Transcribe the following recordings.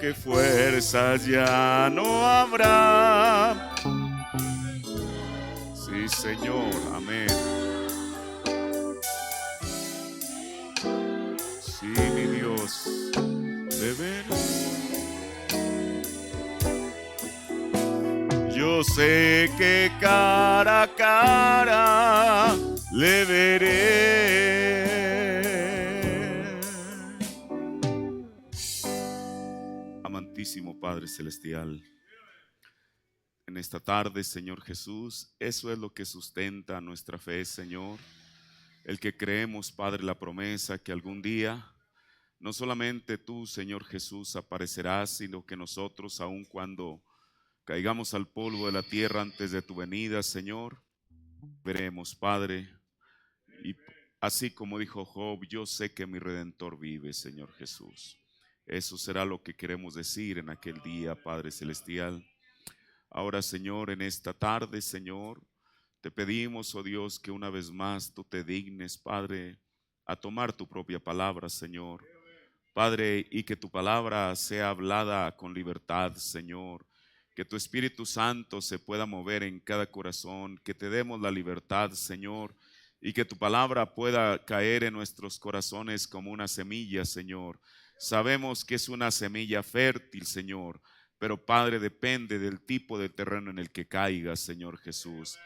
que fuerzas ya no habrá. Sí, Señor, amén. Sí, mi Dios, beber. Yo sé que cara a cara le veré. Amantísimo Padre Celestial, en esta tarde, Señor Jesús, eso es lo que sustenta nuestra fe, Señor. El que creemos, Padre, la promesa que algún día no solamente tú, Señor Jesús, aparecerás, sino que nosotros, aun cuando caigamos al polvo de la tierra antes de tu venida, Señor, veremos, Padre. Y así como dijo Job, yo sé que mi Redentor vive, Señor Jesús. Eso será lo que queremos decir en aquel día, Padre Celestial. Ahora, Señor, en esta tarde, Señor, te pedimos, oh Dios, que una vez más tú te dignes, Padre, a tomar tu propia palabra, Señor. Padre, y que tu palabra sea hablada con libertad, Señor. Que tu Espíritu Santo se pueda mover en cada corazón, que te demos la libertad, Señor, y que tu palabra pueda caer en nuestros corazones como una semilla, Señor. Sabemos que es una semilla fértil, Señor, pero Padre, depende del tipo de terreno en el que caiga, Señor Jesús.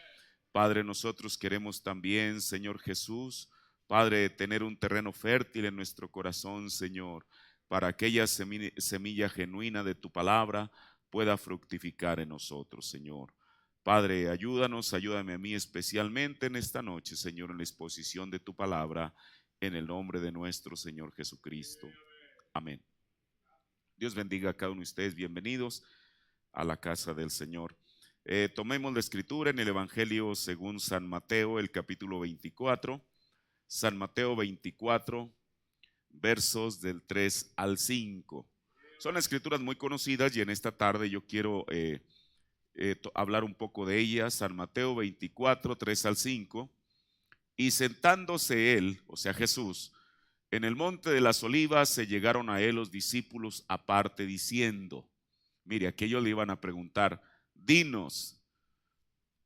Padre, nosotros queremos también, Señor Jesús, Padre, tener un terreno fértil en nuestro corazón, Señor, para aquella semilla genuina de tu palabra pueda fructificar en nosotros, Señor. Padre, ayúdanos, ayúdame a mí especialmente en esta noche, Señor, en la exposición de tu palabra, en el nombre de nuestro Señor Jesucristo. Amén. Dios bendiga a cada uno de ustedes, bienvenidos a la casa del Señor. Tomemos la escritura en el Evangelio según San Mateo, el capítulo 24, San Mateo 24, versos del 3 al 5. Son escrituras muy conocidas y en esta tarde yo quiero hablar un poco de ellas. San Mateo 24, 3 al 5. Y sentándose él, o sea Jesús, en el monte de las olivas, se llegaron a él los discípulos aparte diciendo, mire, aquellos le iban a preguntar, dinos,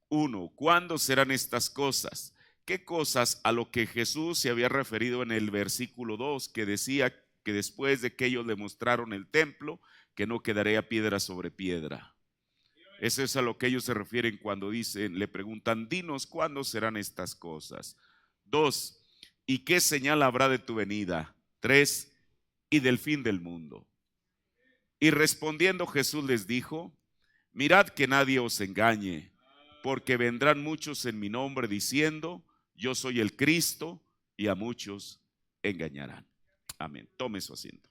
uno, ¿cuándo serán estas cosas? ¿Qué cosas? A lo que Jesús se había referido en el versículo 2, que decía que después de que ellos le mostraron el templo, que no quedaría piedra sobre piedra. Eso es a lo que ellos se refieren cuando dicen, le preguntan, dinos, ¿cuándo serán estas cosas? 2, ¿y qué señal habrá de tu venida? 3, y del fin del mundo. Y respondiendo Jesús les dijo, mirad que nadie os engañe, porque vendrán muchos en mi nombre diciendo, yo soy el Cristo, y a muchos engañarán. Amén. Tome su asiento.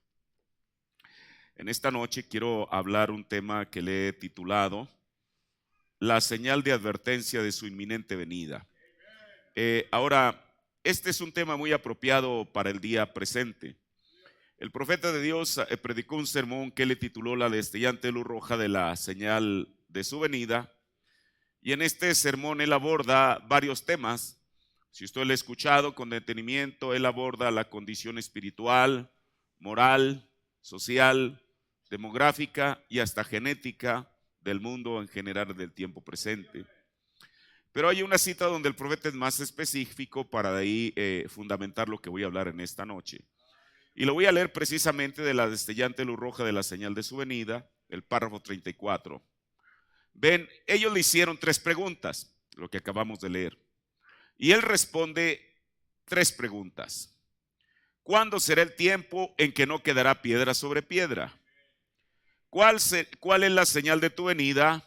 En esta noche quiero hablar un tema que le he titulado, la señal de advertencia de su inminente venida. Ahora, este es un tema muy apropiado para el día presente. El profeta de Dios predicó un sermón que le tituló la destellante luz roja de la señal de su venida. Y en este sermón él aborda varios temas. Si usted lo ha escuchado con detenimiento, él aborda la condición espiritual, moral, social, demográfica y hasta genética del mundo en general del tiempo presente. Pero hay una cita donde el profeta es más específico para de ahí fundamentar lo que voy a hablar en esta noche. Y lo voy a leer precisamente de la destellante luz roja de la señal de su venida, el párrafo 34. Ven, ellos le hicieron 3 preguntas, lo que acabamos de leer. Y él responde 3 preguntas. ¿Cuándo será el tiempo en que no quedará piedra sobre piedra? ¿Cuál es la señal de tu venida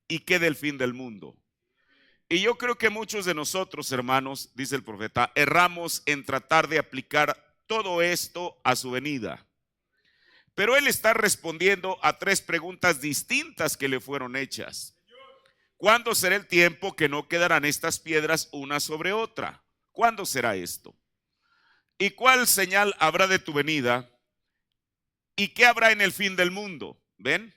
y qué del fin del mundo? Y yo creo que muchos de nosotros, hermanos, dice el profeta, erramos en tratar de aplicar todo esto a su venida. Pero él está respondiendo a 3 preguntas distintas que le fueron hechas. ¿Cuándo será el tiempo que no quedarán estas piedras una sobre otra? ¿Cuándo será esto? ¿Y cuál señal habrá de tu venida? ¿Y qué habrá en el fin del mundo? ¿Ven?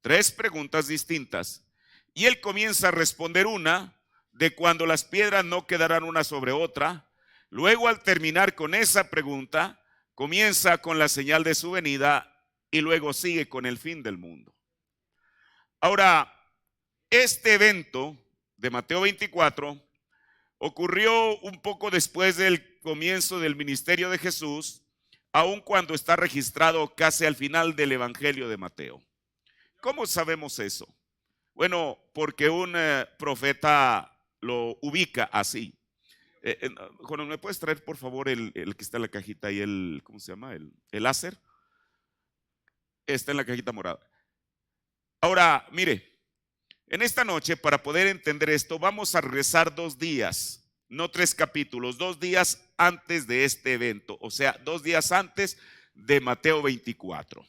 3 preguntas distintas. Y él comienza a responder una de cuando las piedras no quedarán una sobre otra. Luego, al terminar con esa pregunta, comienza con la señal de su venida y luego sigue con el fin del mundo. Ahora, este evento de Mateo 24 ocurrió un poco después del comienzo del ministerio de Jesús, aun cuando está registrado casi al final del Evangelio de Mateo. ¿Cómo sabemos eso? Bueno, porque un profeta lo ubica así. Juan, ¿me puedes traer por favor el que está en la cajita ahí, ¿cómo se llama? El láser. Está en la cajita morada. Ahora, mire, en esta noche, para poder entender esto, vamos a regresar 2 días, no 3 capítulos, 2 días antes de este evento, o sea, 2 días antes de Mateo 24.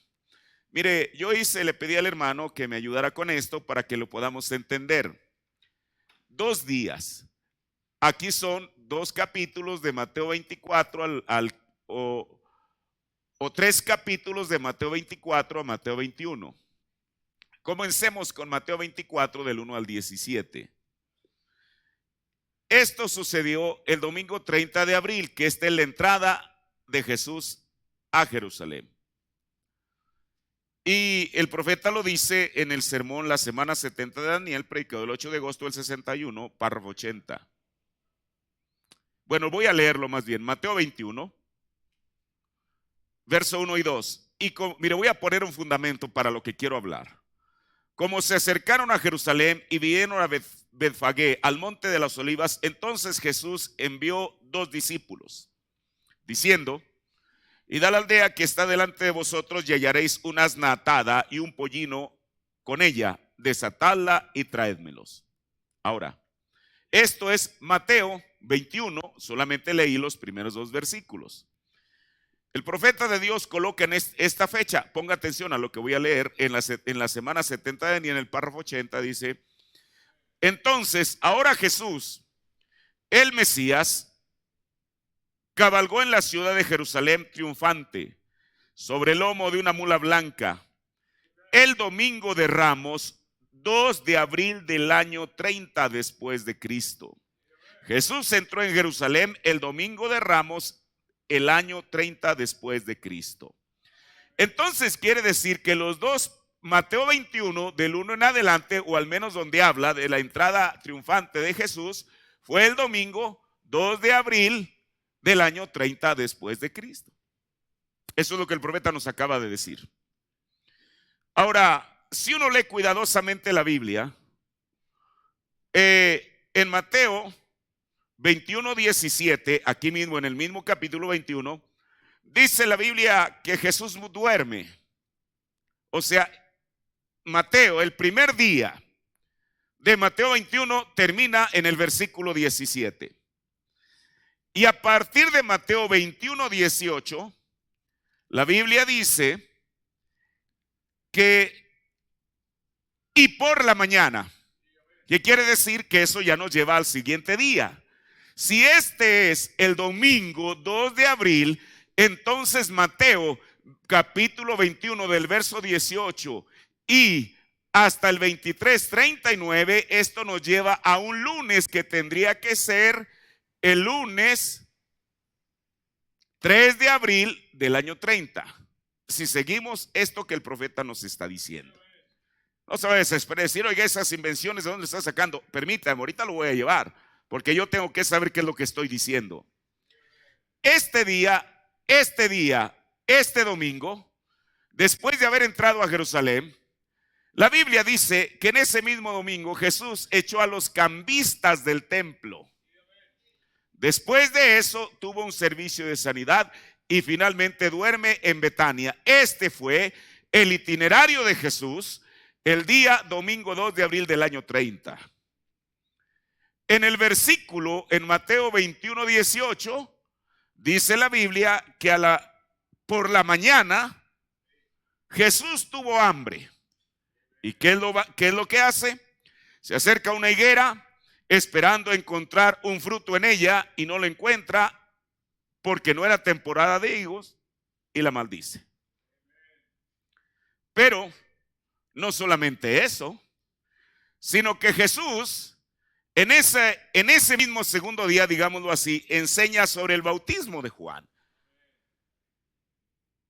Mire, le pedí al hermano que me ayudara con esto para que lo podamos entender. 2 días. Aquí son 2 capítulos de Mateo 24 o 3 capítulos de Mateo 24 a Mateo 21. Comencemos con Mateo 24 del 1 al 17. Esto sucedió el domingo 30 de abril, que esta es la entrada de Jesús a Jerusalén. Y el profeta lo dice en el sermón La Semana 70 de Daniel, predicado el 8 de agosto del 61, párrafo 80. Bueno, voy a leerlo más bien. Mateo 21, verso 1 y 2. Mire, voy a poner un fundamento para lo que quiero hablar. Como se acercaron a Jerusalén y vinieron a Betfagé, al monte de las olivas, entonces Jesús envió 2 discípulos, diciendo: id a la aldea que está delante de vosotros y hallaréis una asna atada y un pollino con ella, desatadla y traédmelos. Ahora, esto es Mateo 21, solamente leí los primeros 2 versículos. El profeta de Dios coloca en esta fecha, ponga atención a lo que voy a leer, en la semana 70 de Daniel, en el párrafo 80, dice: entonces, ahora Jesús, el Mesías, cabalgó en la ciudad de Jerusalén triunfante, sobre el lomo de una mula blanca, el domingo de Ramos, 2 de abril del año 30 después de Cristo. Jesús entró en Jerusalén el domingo de Ramos, el año 30 después de Cristo. Entonces quiere decir que los 2, Mateo 21, del 1 en adelante, o al menos donde habla de la entrada triunfante de Jesús, fue el domingo 2 de abril del año 30 después de Cristo. Eso es lo que el profeta nos acaba de decir. Ahora, si uno lee cuidadosamente la Biblia, en Mateo 21:17, aquí mismo en el mismo capítulo 21, dice la Biblia que Jesús duerme. O sea, Mateo, el primer día de Mateo 21 termina en el versículo 17. Y a partir de Mateo 21:18, la Biblia dice que y por la mañana, que quiere decir que eso ya nos lleva al siguiente día. Si este es el domingo 2 de abril, entonces Mateo capítulo 21 del verso 18 y hasta el 23:39, esto nos lleva a un lunes que tendría que ser el lunes 3 de abril del año 30. Si seguimos esto que el profeta nos está diciendo. No se va a desesperar, decir: oiga, esas invenciones, ¿de dónde está sacando? Permítame, ahorita lo voy a llevar, porque yo tengo que saber qué es lo que estoy diciendo. Este domingo, después de haber entrado a Jerusalén, la Biblia dice que en ese mismo domingo Jesús echó a los cambistas del templo. Después de eso tuvo un servicio de sanidad y finalmente duerme en Betania. Este fue el itinerario de Jesús el día domingo 2 de abril del año 30. En el versículo, en Mateo 21:18, dice la Biblia que por la mañana Jesús tuvo hambre. ¿Y qué es lo que hace? Se acerca a una higuera esperando encontrar un fruto en ella y no lo encuentra porque no era temporada de higos y la maldice. Pero no solamente eso, sino que Jesús en ese mismo segundo día, digámoslo así, enseña sobre el bautismo de Juan.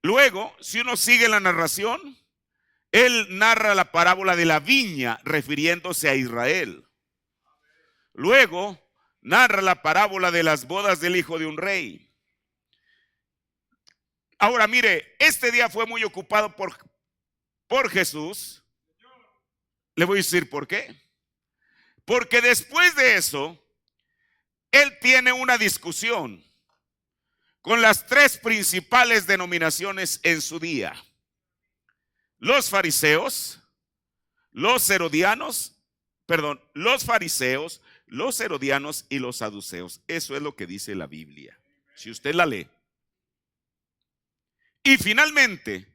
Luego, si uno sigue la narración, él narra la parábola de la viña refiriéndose a Israel. Luego, narra la parábola de las bodas del hijo de un rey. Ahora mire, este día fue muy ocupado por Jesús. Le voy a decir por qué. Porque después de eso, él tiene una discusión con las tres principales denominaciones en su día: los fariseos, los herodianos, los fariseos, los herodianos y los saduceos. Eso es lo que dice la Biblia, si usted la lee. Y finalmente,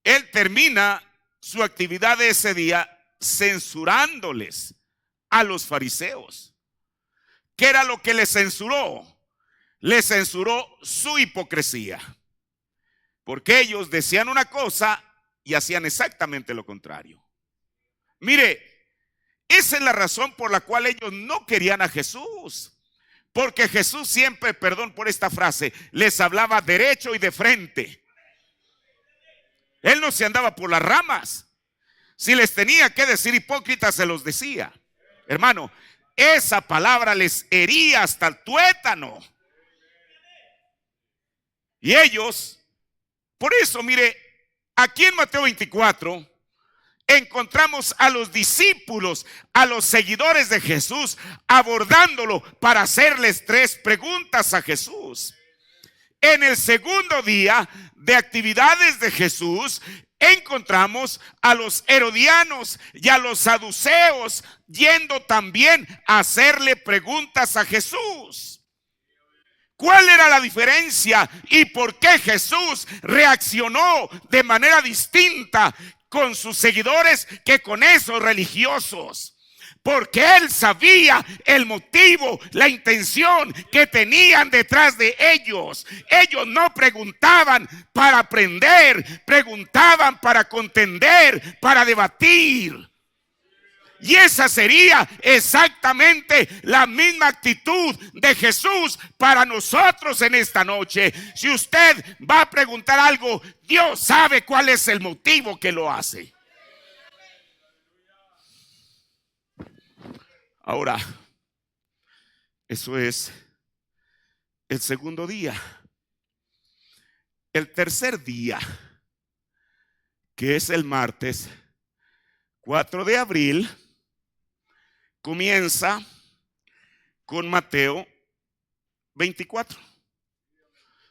él termina su actividad de ese día censurándoles a los fariseos. ¿Qué era lo que les censuró? Les censuró su hipocresía, porque ellos decían una cosa y hacían exactamente lo contrario. Mire, esa es la razón por la cual ellos no querían a Jesús, porque Jesús siempre, perdón por esta frase, les hablaba derecho y de frente. Él no se andaba por las ramas. Si les tenía que decir hipócritas, se los decía. Hermano, esa palabra les hería hasta el tuétano. Y ellos, por eso, mire, aquí en Mateo 24 encontramos a los discípulos, a los seguidores de Jesús, abordándolo para hacerles tres preguntas a Jesús. En el segundo día de actividades de Jesús, encontramos a los herodianos y a los saduceos yendo también a hacerle preguntas a Jesús. ¿Cuál era la diferencia y por qué Jesús reaccionó de manera distinta con sus seguidores que con esos religiosos? Porque él sabía el motivo, la intención que tenían detrás de ellos. Ellos no preguntaban para aprender, preguntaban para contender, para debatir. Y esa sería exactamente la misma actitud de Jesús para nosotros en esta noche. Si usted va a preguntar algo, Dios sabe cuál es el motivo que lo hace. Ahora, eso es el segundo día. El tercer día, que es el martes 4 de abril, comienza con Mateo 24.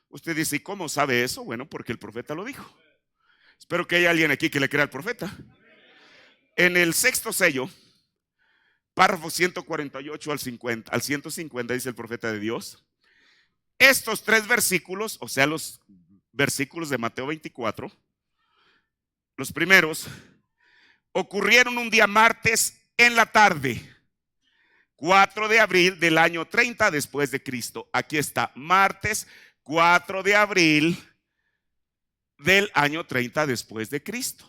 Usted dice, ¿y cómo sabe eso? Bueno, porque el profeta lo dijo. Espero que haya alguien aquí que le crea al profeta. En el sexto sello, párrafo 148 al 150, dice el profeta de Dios: estos tres versículos, o sea, los versículos de Mateo 24, los primeros, ocurrieron un día martes en la tarde, 4 de abril del año 30 después de Cristo. Aquí está, martes 4 de abril del año 30 después de Cristo.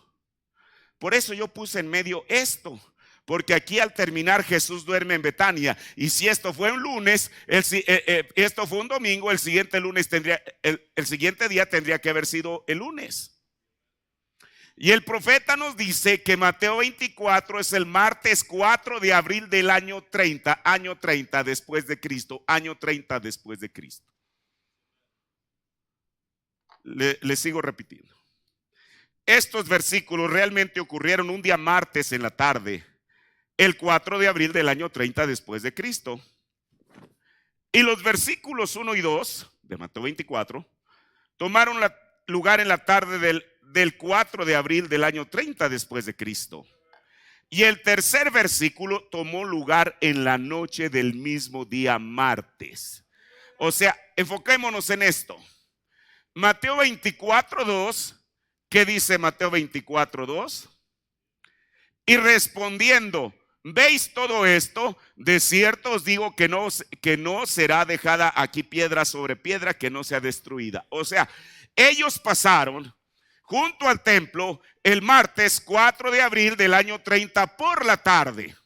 Por eso yo puse en medio esto, porque aquí al terminar Jesús duerme en Betania. Y si esto fue un lunes, esto fue un domingo, el siguiente día tendría que haber sido el lunes. Y el profeta nos dice que Mateo 24 es el martes 4 de abril del año 30 después de Cristo, año 30 después de Cristo. Le sigo repitiendo. Estos versículos realmente ocurrieron un día martes en la tarde, el 4 de abril del año 30 después de Cristo. Y los versículos 1 y 2 de Mateo 24 tomaron lugar en la tarde del 4 de abril del año 30 después de Cristo. Y el tercer versículo tomó lugar en la noche del mismo día martes. O sea, enfoquémonos en esto. Mateo 24:2, ¿qué dice Mateo 24:2? Y respondiendo, ¿veis todo esto? De cierto os digo que no será dejada aquí piedra sobre piedra que no sea destruida. O sea, ellos pasaron junto al templo el martes 4 de abril del año 30 por la tarde.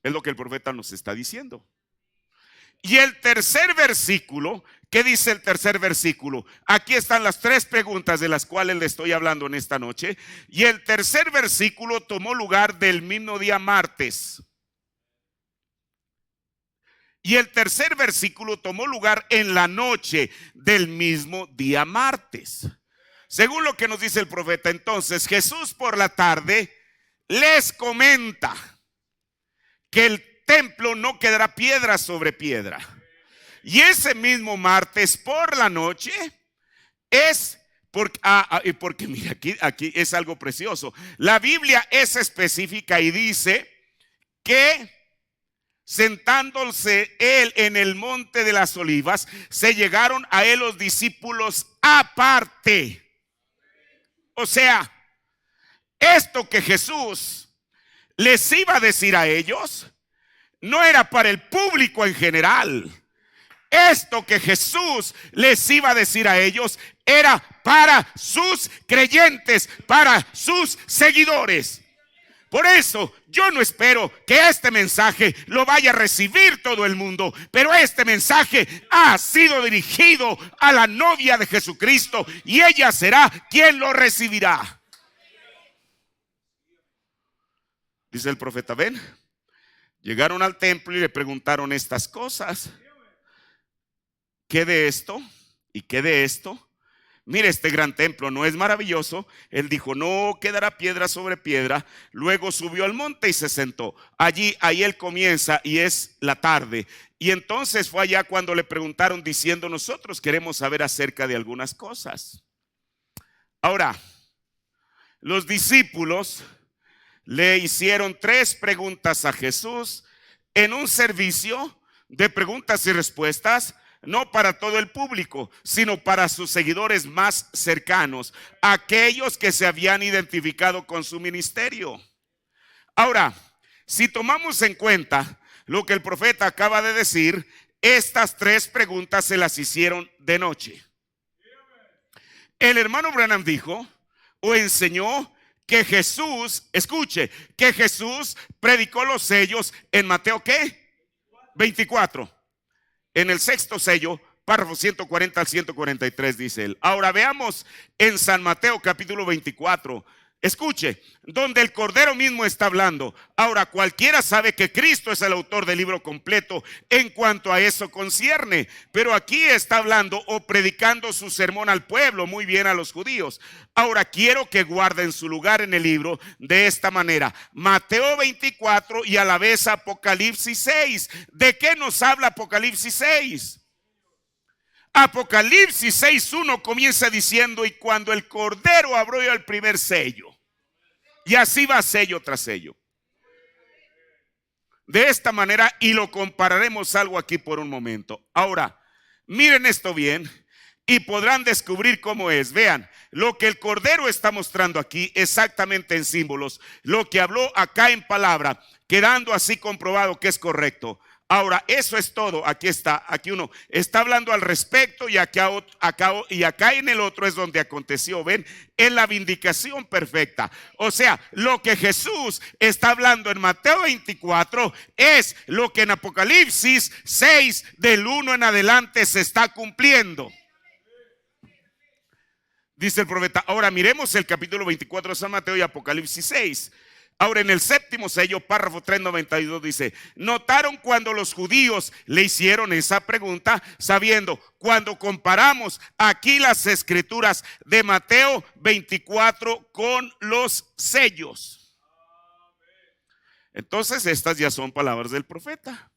Es lo que el profeta nos está diciendo. Y el tercer versículo ¿Qué dice el tercer versículo? Aquí están las tres preguntas de las cuales le estoy hablando en esta noche. Y el tercer versículo tomó lugar del mismo día martes. Y el tercer versículo tomó lugar en la noche del mismo día martes. Según lo que nos dice el profeta, entonces Jesús por la tarde les comenta que el templo no quedará piedra sobre piedra. Y ese mismo martes por la noche es porque mira, aquí es algo precioso. La Biblia es específica y dice que sentándose él en el monte de las olivas, se llegaron a él los discípulos aparte. O sea, esto que Jesús les iba a decir a ellos no era para el público en general. Esto que Jesús les iba a decir a ellos era para sus creyentes, para sus seguidores. Por eso yo no espero que este mensaje lo vaya a recibir todo el mundo, pero este mensaje ha sido dirigido a la novia de Jesucristo y ella será quien lo recibirá. Dice el profeta, ven, llegaron al templo y le preguntaron estas cosas. ¿Qué de esto? ¿Y qué de esto? Mire, este gran templo no es maravilloso. Él dijo, no quedará piedra sobre piedra. Luego subió al monte y se sentó. Ahí él comienza y es la tarde. Y entonces fue allá cuando le preguntaron diciendo, nosotros queremos saber acerca de algunas cosas. Ahora, los discípulos le hicieron 3 preguntas a Jesús en un servicio de preguntas y respuestas. No para todo el público, sino para sus seguidores más cercanos, aquellos que se habían identificado con su ministerio. Ahora, si tomamos en cuenta lo que el profeta acaba de decir, estas 3 preguntas se las hicieron de noche. El hermano Branham dijo o enseñó que Jesús, escuche, que Jesús predicó los sellos en Mateo ¿qué? 24. En el 6º sello, párrafo 140 al 143 dice él. Ahora veamos en San Mateo capítulo 24. Escuche, donde el Cordero mismo está hablando. Ahora cualquiera sabe que Cristo es el autor del libro completo en cuanto a eso concierne. Pero aquí está hablando o predicando su sermón al pueblo, muy bien a los judíos. Ahora quiero que guarden su lugar en el libro de esta manera. Mateo 24 y a la vez Apocalipsis 6. ¿De qué nos habla Apocalipsis 6? Apocalipsis 6:1 comienza diciendo, y cuando el Cordero abrió el primer sello. Y así va sello tras sello. De esta manera, y lo compararemos algo aquí por un momento. Ahora, miren esto bien y podrán descubrir cómo es. Vean, lo que el Cordero está mostrando aquí exactamente en símbolos, lo que habló acá en palabra, quedando así comprobado que es correcto. Ahora, eso es todo. Aquí está, aquí uno está hablando al respecto y acá en el otro es donde aconteció. Ven, en la vindicación perfecta. O sea, lo que Jesús está hablando en Mateo 24 es lo que en Apocalipsis 6 del 1 en adelante se está cumpliendo. Dice el profeta. Ahora miremos el capítulo 24 de San Mateo y Apocalipsis 6. Ahora en el 7º sello, párrafo 392 dice, notaron cuando los judíos le hicieron esa pregunta, sabiendo, cuando comparamos aquí las escrituras de Mateo 24 con los sellos. Entonces estas ya son palabras del profeta.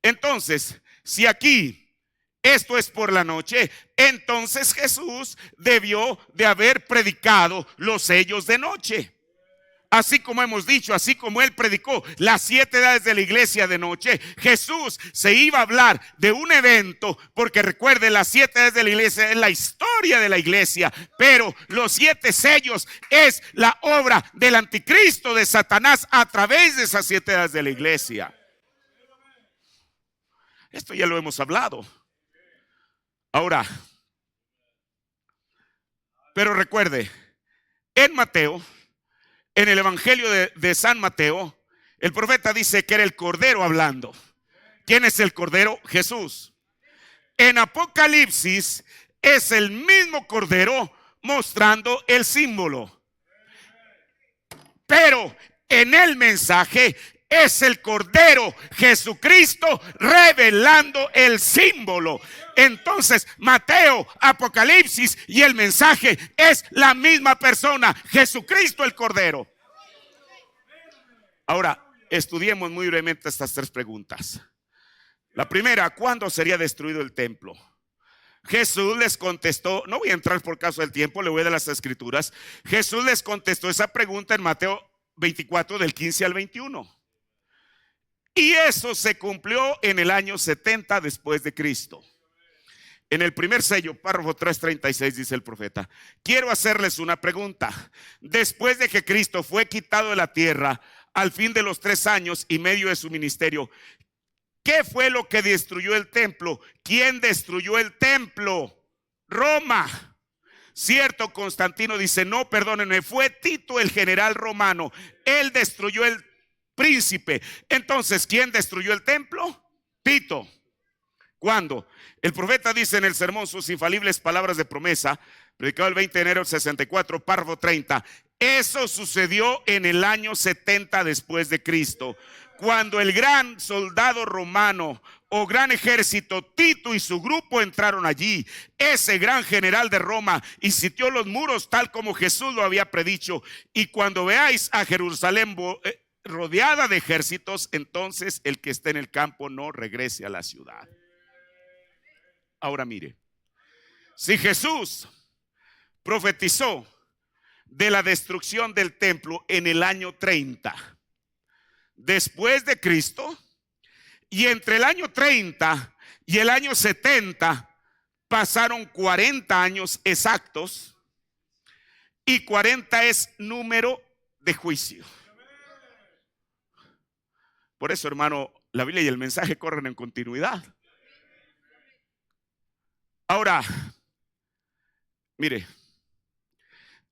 Entonces, si aquí esto es por la noche, entonces Jesús debió de haber predicado los sellos de noche. Así como hemos dicho, así como él predicó las 7 edades de la iglesia de noche, Jesús se iba a hablar de un evento, porque recuerde, las 7 edades de la iglesia es la historia de la iglesia, pero los 7 sellos es la obra del anticristo de Satanás a través de esas 7 edades de la iglesia. Esto ya lo hemos hablado. Ahora, pero recuerde, en Mateo, en el Evangelio de San Mateo, el profeta dice que era el Cordero hablando. ¿Quién es el Cordero? Jesús. En Apocalipsis es el mismo cordero mostrando el símbolo. Pero en el mensaje es el Cordero Jesucristo revelando el símbolo. Entonces Mateo, Apocalipsis y el mensaje es la misma persona, Jesucristo el Cordero. Ahora, estudiemos muy brevemente estas tres preguntas. La primera, ¿cuándo sería destruido el templo? Jesús les contestó, no voy a entrar por causa del tiempo, le voy a dar las escrituras. Jesús les contestó esa pregunta en Mateo 24 del 15 al 21. Y eso se cumplió en el año 70 después de Cristo. En el primer sello, párrafo 3:36, dice el profeta: quiero hacerles una pregunta. Después de que Cristo fue quitado de la tierra, al fin de los 3 años y medio de su ministerio, ¿qué fue lo que destruyó el templo? ¿Quién destruyó el templo? Roma. Cierto, Constantino dice, no, perdónenme, fue Tito el general romano. Él destruyó el príncipe. Entonces, ¿quién destruyó el templo? Tito. ¿Cuándo? El profeta dice en el sermón sus infalibles palabras de promesa, predicado el 20 de enero del 64, párrafo 30. Eso sucedió en el año 70 después de Cristo, cuando el gran soldado romano o gran ejército, Tito y su grupo entraron allí. Ese gran general de Roma y sitió los muros tal como Jesús lo había predicho. Y cuando veáis a Jerusalén rodeada de ejércitos, entonces el que esté en el campo no regrese a la ciudad. Ahora mire, si Jesús profetizó de la destrucción del templo en el año 30 después de Cristo, y entre el año 30 y el año 70 pasaron 40 años exactos, y 40 es número de juicio. Por eso, hermano, la Biblia y el mensaje corren en continuidad. Ahora, mire,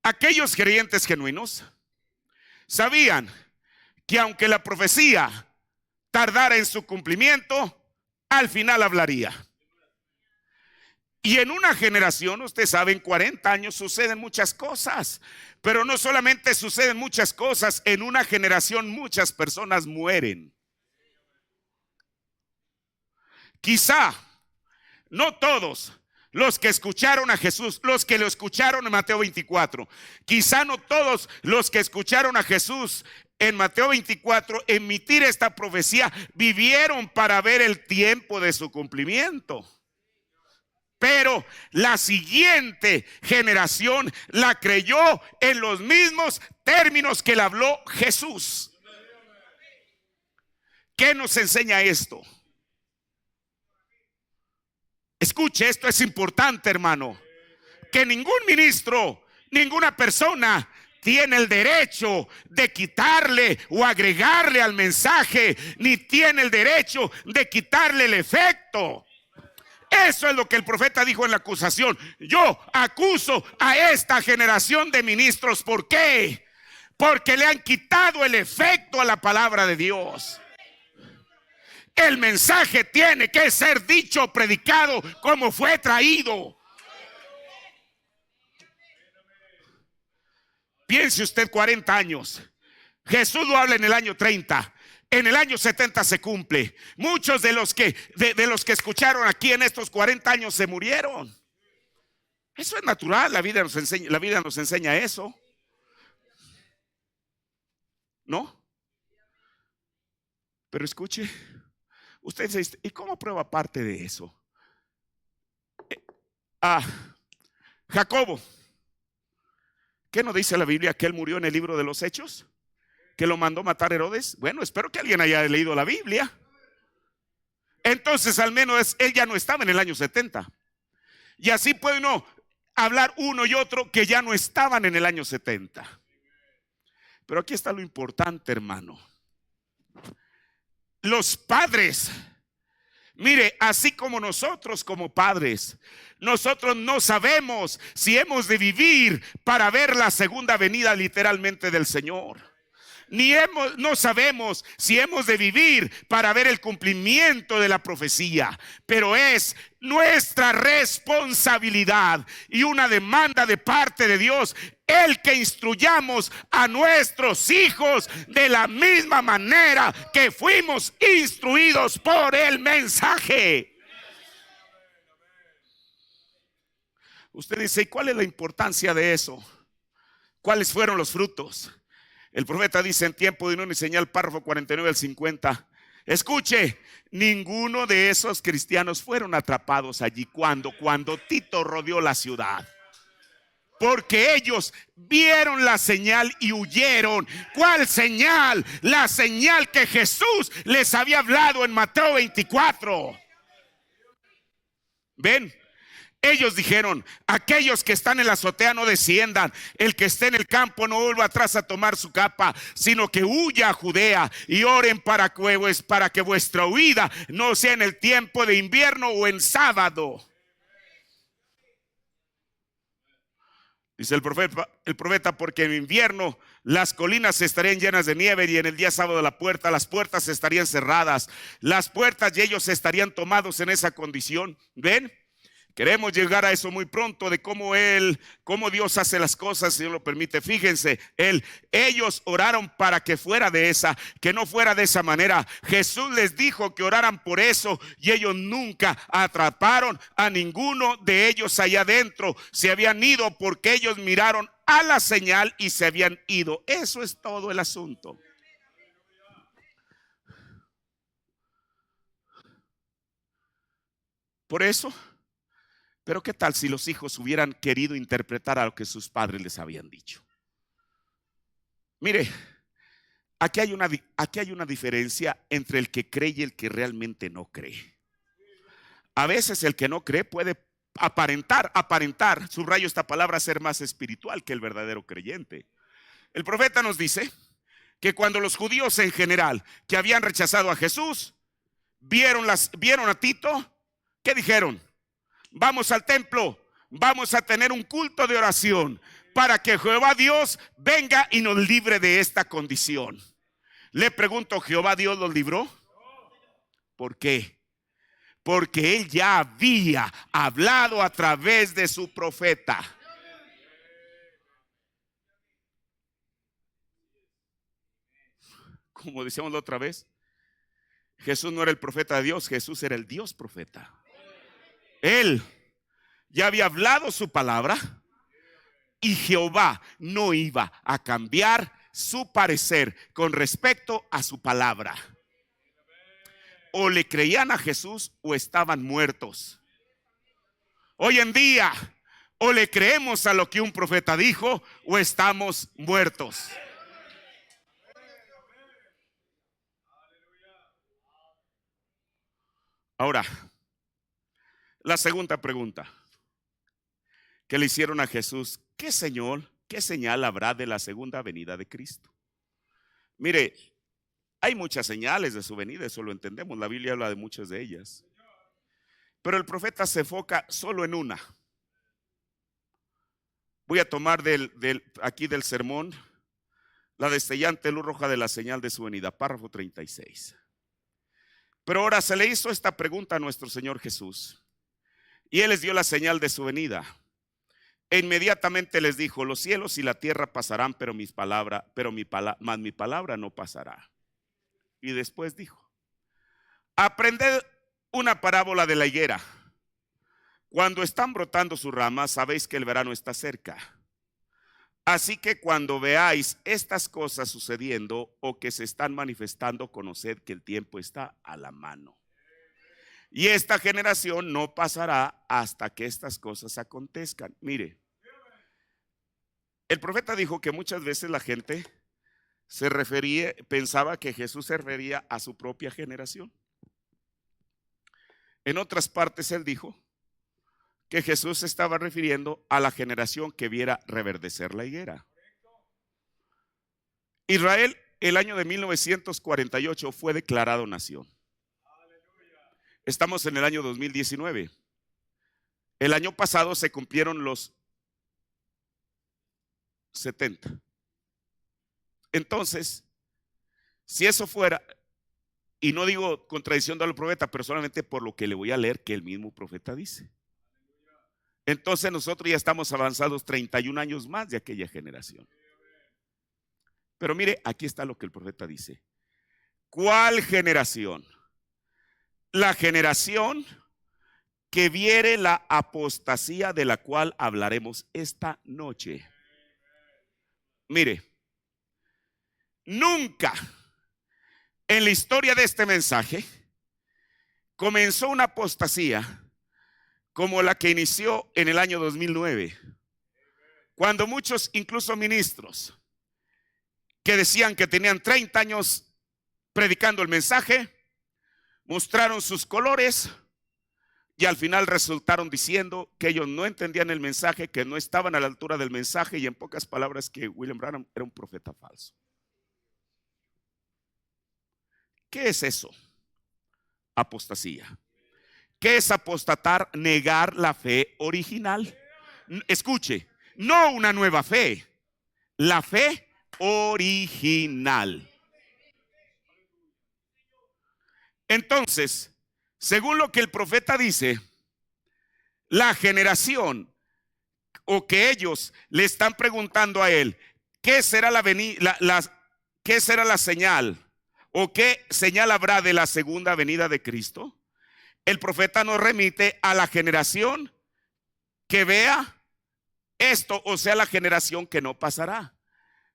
aquellos creyentes genuinos sabían que aunque la profecía tardara en su cumplimiento, al final hablaría. Y en una generación, usted sabe, en 40 años suceden muchas cosas. Pero no solamente suceden muchas cosas, en una generación muchas personas mueren. Quizá no todos los que escucharon a Jesús, los que lo escucharon en Mateo 24, quizá no todos los que escucharon a Jesús en Mateo 24 emitir esta profecía vivieron para ver el tiempo de su cumplimiento. Pero la siguiente generación la creyó en los mismos términos que le habló Jesús. ¿Qué nos enseña esto? Escuche, esto es importante, hermano. Que ningún ministro, ninguna persona tiene el derecho de quitarle o agregarle al mensaje, ni tiene el derecho de quitarle el efecto. Eso es lo que el profeta dijo en la acusación. Yo acuso a esta generación de ministros. ¿Por qué? Porque le han quitado el efecto a la palabra de Dios. El mensaje tiene que ser dicho, predicado como fue traído. Piense usted 40 años. Jesús lo habla en el año 30. En el año 70 se cumple. Muchos de los que escucharon aquí en estos 40 años se murieron. Eso es natural, la vida nos enseña eso. ¿No? Pero escuche, usted dice, ¿y cómo prueba parte de eso? Jacobo, ¿qué nos dice la Biblia? Que él murió en el libro de los Hechos, que lo mandó matar Herodes. Bueno, espero que alguien haya leído la Biblia. Entonces al menos él ya no estaba en el año 70. Y así puede uno hablar uno y otro que ya no estaban en el año 70. Pero aquí está lo importante, hermano. Los padres, mire, así como nosotros como padres, nosotros no sabemos si hemos de vivir para ver la segunda venida literalmente del Señor. no sabemos si hemos de vivir para ver el cumplimiento de la profecía, pero es nuestra responsabilidad y una demanda de parte de Dios el que instruyamos a nuestros hijos de la misma manera que fuimos instruidos por el mensaje. Usted dice, ¿y cuál es la importancia de eso? ¿Cuáles fueron los frutos? El profeta dice en tiempo de una señal, párrafo 49 al 50. Escuche, ninguno de esos cristianos fueron atrapados allí cuando Tito rodeó la ciudad. Porque ellos vieron la señal y huyeron. ¿Cuál señal? La señal que Jesús les había hablado en Mateo 24. ¿Ven? Ellos dijeron, aquellos que están en la azotea no desciendan, el que esté en el campo no vuelva atrás a tomar su capa, sino que huya a Judea y oren para que vuestra huida no sea en el tiempo de invierno o en sábado. Dice el profeta, porque en invierno las colinas estarían llenas de nieve y en el día sábado las puertas estarían cerradas, las puertas y ellos estarían tomados en esa condición. ¿Ven? Queremos llegar a eso muy pronto, de cómo Dios hace las cosas, si Dios lo permite. Fíjense, ellos oraron para que que no fuera de esa manera. Jesús les dijo que oraran por eso y ellos nunca atraparon a ninguno de ellos allá adentro. Se habían ido porque ellos miraron a la señal y se habían ido. Eso es todo el asunto. Por eso. Pero ¿qué tal si los hijos hubieran querido interpretar a lo que sus padres les habían dicho? Mire, aquí hay una diferencia entre el que cree y el que realmente no cree. A veces el que no cree puede aparentar, subrayo esta palabra, ser más espiritual que el verdadero creyente. El profeta nos dice que cuando los judíos en general que habían rechazado a Jesús vieron a Tito, ¿qué dijeron? Vamos al templo, vamos a tener un culto de oración para que Jehová Dios venga y nos libre de esta condición. Le pregunto, ¿Jehová Dios los libró? ¿Por qué? Porque él ya había hablado a través de su profeta. Como decíamos la otra vez, Jesús no era el profeta de Dios, Jesús era el Dios profeta. Él ya había hablado su palabra y Jehová no iba a cambiar su parecer con respecto a su palabra. O le creían a Jesús o estaban muertos. Hoy en día, o le creemos a lo que un profeta dijo o estamos muertos. Ahora, la segunda pregunta que le hicieron a Jesús: ¿qué señal habrá de la segunda venida de Cristo? Mire, hay muchas señales de su venida, eso lo entendemos, la Biblia habla de muchas de ellas, pero el profeta se enfoca solo en una. Voy a tomar aquí del sermón, la destellante luz roja de la señal de su venida, párrafo 36. Pero ahora se le hizo esta pregunta a nuestro Señor Jesús y Él les dio la señal de su venida. E inmediatamente les dijo: los cielos y la tierra pasarán, pero mi palabra no pasará. Y después dijo: aprended una parábola de la higuera. Cuando están brotando sus ramas, sabéis que el verano está cerca. Así que cuando veáis estas cosas sucediendo o que se están manifestando, conoced que el tiempo está a la mano. Y esta generación no pasará hasta que estas cosas acontezcan. Mire, el profeta dijo que muchas veces la gente pensaba que Jesús se refería a su propia generación. En otras partes él dijo que Jesús se estaba refiriendo a la generación que viera reverdecer la higuera. Israel, el año de 1948, fue declarado nación. Estamos en el año 2019. El año pasado se cumplieron los 70. Entonces, Si eso fuera, y no digo contradicción del profeta, pero solamente por lo que le voy a leer que el mismo profeta dice. Entonces nosotros ya estamos avanzados 31 años más de aquella generación. Pero mire, aquí está lo que el profeta dice. ¿Cuál generación? La generación que viere la apostasía de la cual hablaremos esta noche. Mire, nunca en la historia de este mensaje comenzó una apostasía como la que inició en el año 2009, cuando muchos, incluso ministros, que decían que tenían 30 años predicando el mensaje, mostraron sus colores y al final resultaron diciendo que ellos no entendían el mensaje, que no estaban a la altura del mensaje, y en pocas palabras que William Branham era un profeta falso. ¿Qué es eso? Apostasía. ¿Qué es apostatar? Negar la fe original. Escuche, no una nueva fe, la fe original. Entonces, según lo que el profeta dice, la generación, o que ellos le están preguntando a él, ¿qué será qué será la señal? ¿O qué señal habrá de la segunda venida de Cristo? El profeta nos remite a la generación que vea esto, o sea, la generación que no pasará.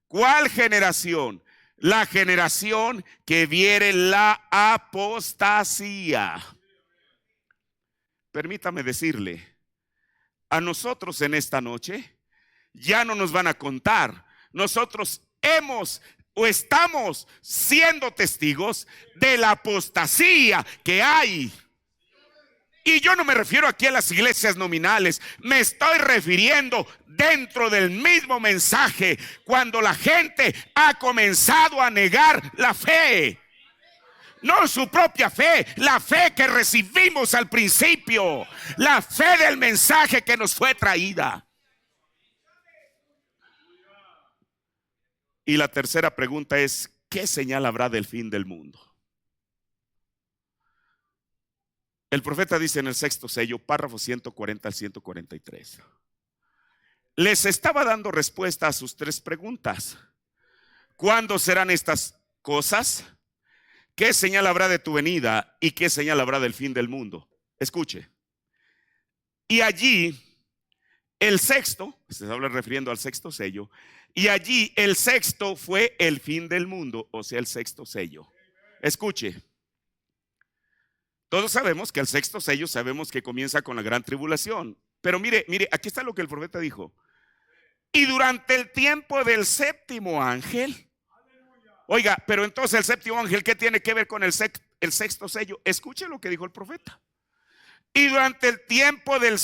¿Cuál generación? La generación que viere la apostasía. Permítame decirle, a nosotros en esta noche ya no nos van a contar. Nosotros hemos o estamos siendo testigos de la apostasía que hay. Y yo no me refiero aquí a las iglesias nominales, me estoy refiriendo dentro del mismo mensaje, cuando la gente ha comenzado a negar la fe. No su propia fe, la fe que recibimos al principio, la fe del mensaje que nos fue traída. Y la tercera pregunta es, ¿qué señal habrá del fin del mundo? El profeta dice en el sexto sello, párrafo 140 al 143. Les estaba dando respuesta a sus tres preguntas. ¿Cuándo serán estas cosas? ¿Qué señal habrá de tu venida? ¿Y qué señal habrá del fin del mundo? Escuche. Y allí, el sexto, se habla refiriendo al sexto sello, y allí el sexto fue el fin del mundo, o sea, el sexto sello. Escuche. Todos sabemos que el sexto sello sabemos que comienza con la gran tribulación. Pero mire, aquí está lo que el profeta dijo. Y durante el tiempo del séptimo ángel. Oiga, pero entonces el séptimo ángel, ¿qué tiene que ver con el sexto sello? Escuche lo que dijo el profeta. Y durante el tiempo del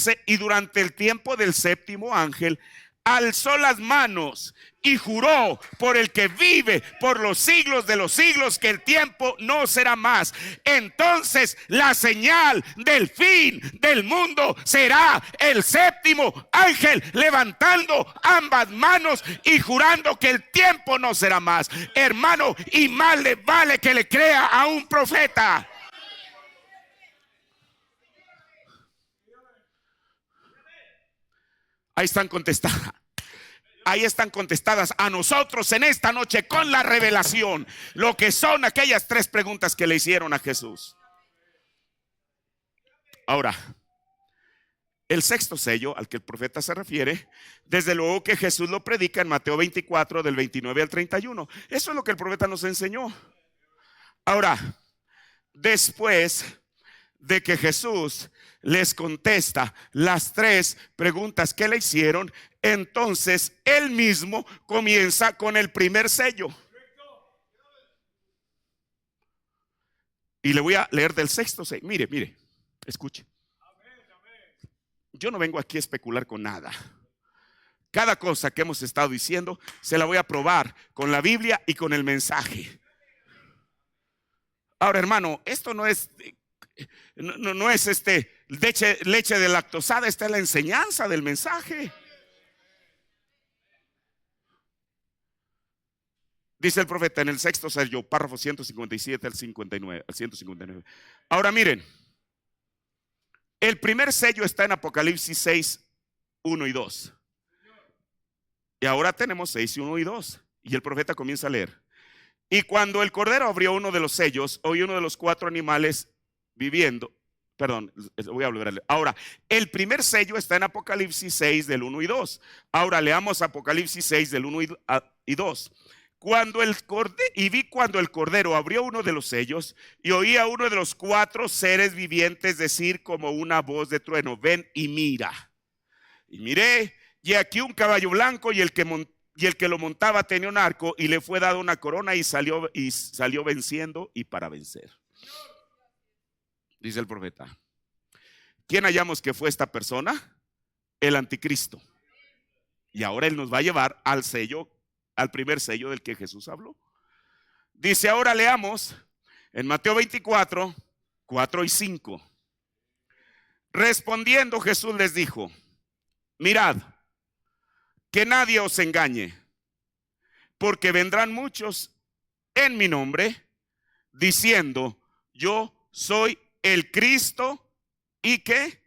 séptimo ángel alzó las manos y juró por el que vive por los siglos de los siglos que el tiempo no será más. Entonces la señal del fin del mundo será el séptimo ángel levantando ambas manos y jurando que el tiempo no será más. Hermano, y más le vale que le crea a un profeta. Ahí están contestadas. Ahí están contestadas a nosotros en esta noche con la revelación, lo que son aquellas tres preguntas que le hicieron a Jesús. Ahora, el sexto sello al que el profeta se refiere, desde luego que Jesús lo predica en Mateo 24 del 29 al 31. Eso es lo que el profeta nos enseñó. Ahora, después de que Jesús les contesta las tres preguntas que le hicieron, entonces él mismo comienza con el primer sello. Y le voy a leer del sexto sello. Mire, escuche. Yo no vengo aquí a especular con nada. Cada cosa que hemos estado diciendo se la voy a probar con la Biblia y con el mensaje. Ahora, hermano, esto no es leche de lactosada, esta es la enseñanza del mensaje. Dice el profeta en el sexto sello, párrafo 157 al 59, al 159. Ahora miren, el primer sello está en Apocalipsis 6, 1 y 2. Y ahora tenemos 6, 1 y 2. Y el profeta comienza a leer. Y cuando el Cordero abrió uno de los sellos, oí uno de los 4 animales viviendo. Perdón, voy a volver a leer. Ahora, el primer sello está en Apocalipsis 6 del 1 y 2. Ahora leamos Apocalipsis 6 del 1 y 2. Y vi cuando el Cordero abrió uno de los sellos y oí a uno de los 4 seres vivientes decir como una voz de trueno: ven y mira. Y miré, y aquí un caballo blanco, y el que lo montaba tenía un arco, y le fue dado una corona, y salió venciendo y para vencer. Dice el profeta. ¿Quién hallamos que fue esta persona? El anticristo. Y ahora él nos va a llevar al sello, al primer sello del que Jesús habló. Dice, ahora leamos en Mateo 24, 4 y 5. Respondiendo Jesús les dijo: mirad, que nadie os engañe, porque vendrán muchos en mi nombre, diciendo, yo soy el Cristo, y que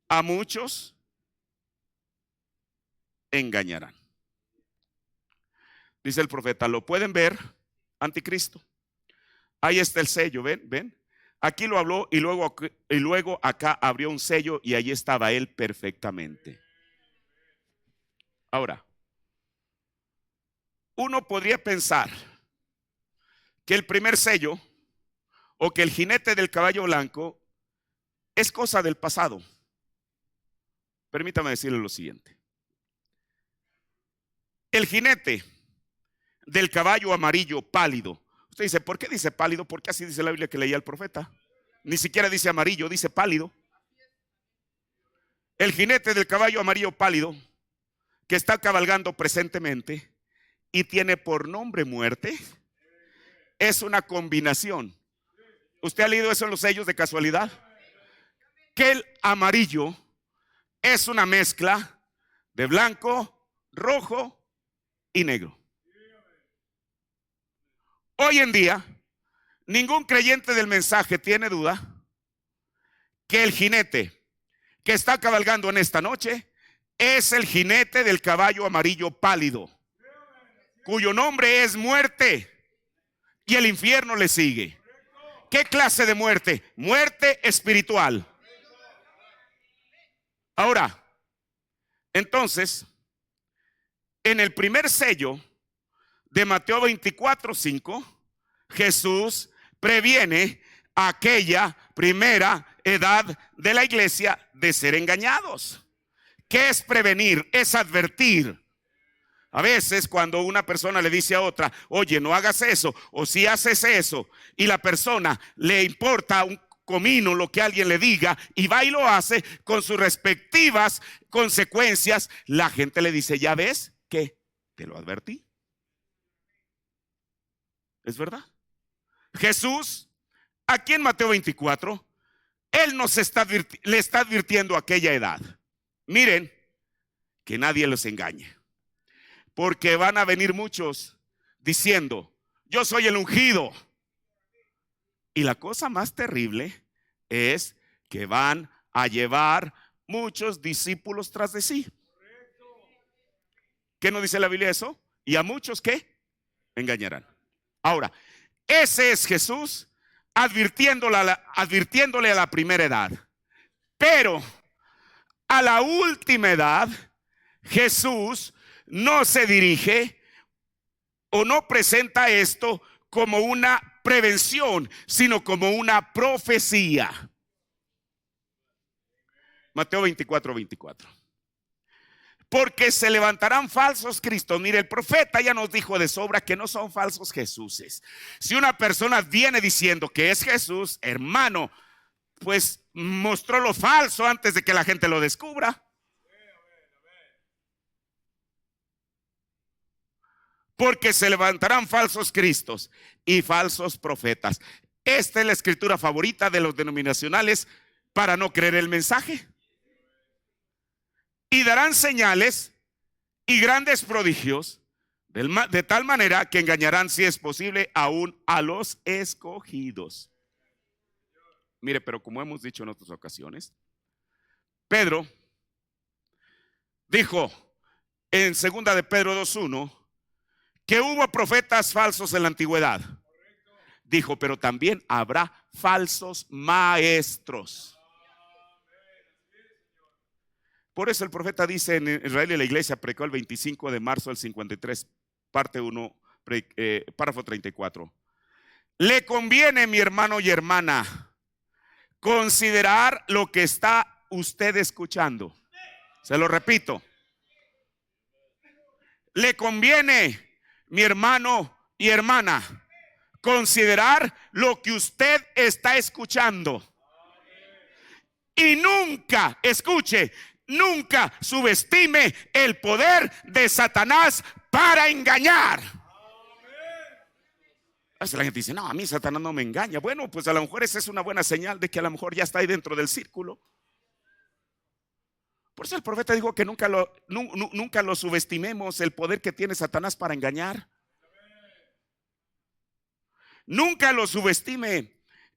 a muchos engañarán. Dice el profeta, ¿lo pueden ver? Anticristo. Ahí está el sello, ven. Aquí lo habló y luego acá abrió un sello y ahí estaba él perfectamente. Ahora, uno podría pensar que el primer sello o que el jinete del caballo blanco es cosa del pasado. Permítame decirle lo siguiente. El jinete del caballo amarillo pálido. Usted dice, ¿por qué dice pálido? Porque así dice la Biblia que leía el profeta. Ni siquiera dice amarillo, dice pálido. El jinete del caballo amarillo pálido, que está cabalgando presentemente y tiene por nombre muerte, es una combinación. ¿Usted ha leído eso en los sellos de casualidad? Que el amarillo es una mezcla de blanco, rojo y negro. Hoy en día, ningún creyente del mensaje tiene duda que el jinete que está cabalgando en esta noche es el jinete del caballo amarillo pálido, cuyo nombre es muerte, y el infierno le sigue. ¿Qué clase de muerte? Muerte espiritual. Ahora, entonces, en el primer sello de Mateo 24, 5, Jesús previene a aquella primera edad de la iglesia de ser engañados. ¿Qué es prevenir? Es advertir. A veces cuando una persona le dice a otra, oye, no hagas eso, o si haces eso, y la persona le importa un comino lo que alguien le diga y va y lo hace con sus respectivas consecuencias, la gente le dice, ¿ya ves que te lo advertí? ¿Es verdad? Jesús, aquí en Mateo 24, él le está advirtiendo a aquella edad. Miren, que nadie los engañe, porque van a venir muchos diciendo, yo soy el ungido. Y la cosa más terrible es que van a llevar muchos discípulos tras de sí. ¿Qué no dice la Biblia eso? Y a muchos ¿qué? Engañarán. Ahora, ese es Jesús advirtiéndole a la primera edad. Pero a la última edad, Jesús no se dirige o no presenta esto como una prevención, sino como una profecía. Mateo 24, 24. Porque se levantarán falsos cristos. Mire, el profeta ya nos dijo de sobra que no son falsos Jesuses. Si una persona viene diciendo que es Jesús, hermano, pues mostró lo falso antes de que la gente lo descubra. Porque se levantarán falsos cristos y falsos profetas. Esta es la escritura favorita de los denominacionales para no creer el mensaje. Y darán señales y grandes prodigios De tal manera que engañarán, si es posible, aún a los escogidos. Mire, pero como hemos dicho en otras ocasiones, Pedro dijo en segunda de Pedro 2:1 que hubo profetas falsos en la antigüedad. Dijo, pero también habrá falsos maestros. Por eso el profeta dice en Israel y la iglesia, predicó el 25 de marzo del 53, parte 1, párrafo 34. Le conviene, mi hermano y hermana, considerar lo que está usted escuchando. Se lo repito. Le conviene, mi hermano y hermana, considerar lo que usted está escuchando. Y nunca, escuche, nunca subestime el poder de Satanás para engañar. A veces la gente dice, no, a mí Satanás no me engaña. Bueno, pues a lo mejor esa es una buena señal de que a lo mejor ya está ahí dentro del círculo. Por eso el profeta dijo que nunca lo subestimemos, el poder que tiene Satanás para engañar. Nunca lo subestime.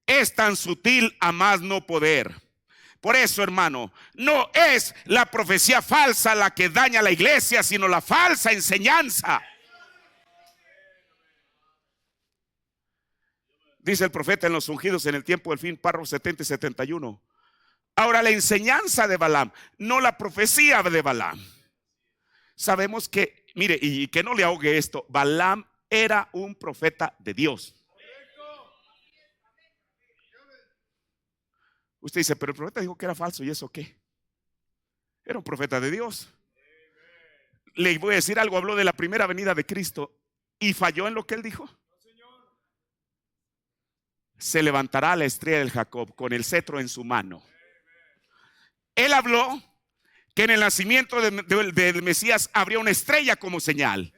Es tan sutil a más no poder. Por eso, hermano, no es la profecía falsa la que daña a la iglesia, sino la falsa enseñanza. Dice el profeta en los ungidos en el tiempo del fin, párrafos 70 y 71. Ahora, la enseñanza de Balaam, no la profecía de Balaam. Sabemos que, mire, y que no le ahogue esto, Balaam era un profeta de Dios. Usted dice, pero el profeta dijo que era falso, ¿y eso qué? Era un profeta de Dios. Le voy a decir algo, habló de la primera venida de Cristo y falló en lo que él dijo. Se levantará la estrella del Jacob con el cetro en su mano. Él habló que en el nacimiento del Mesías habría una estrella como señal,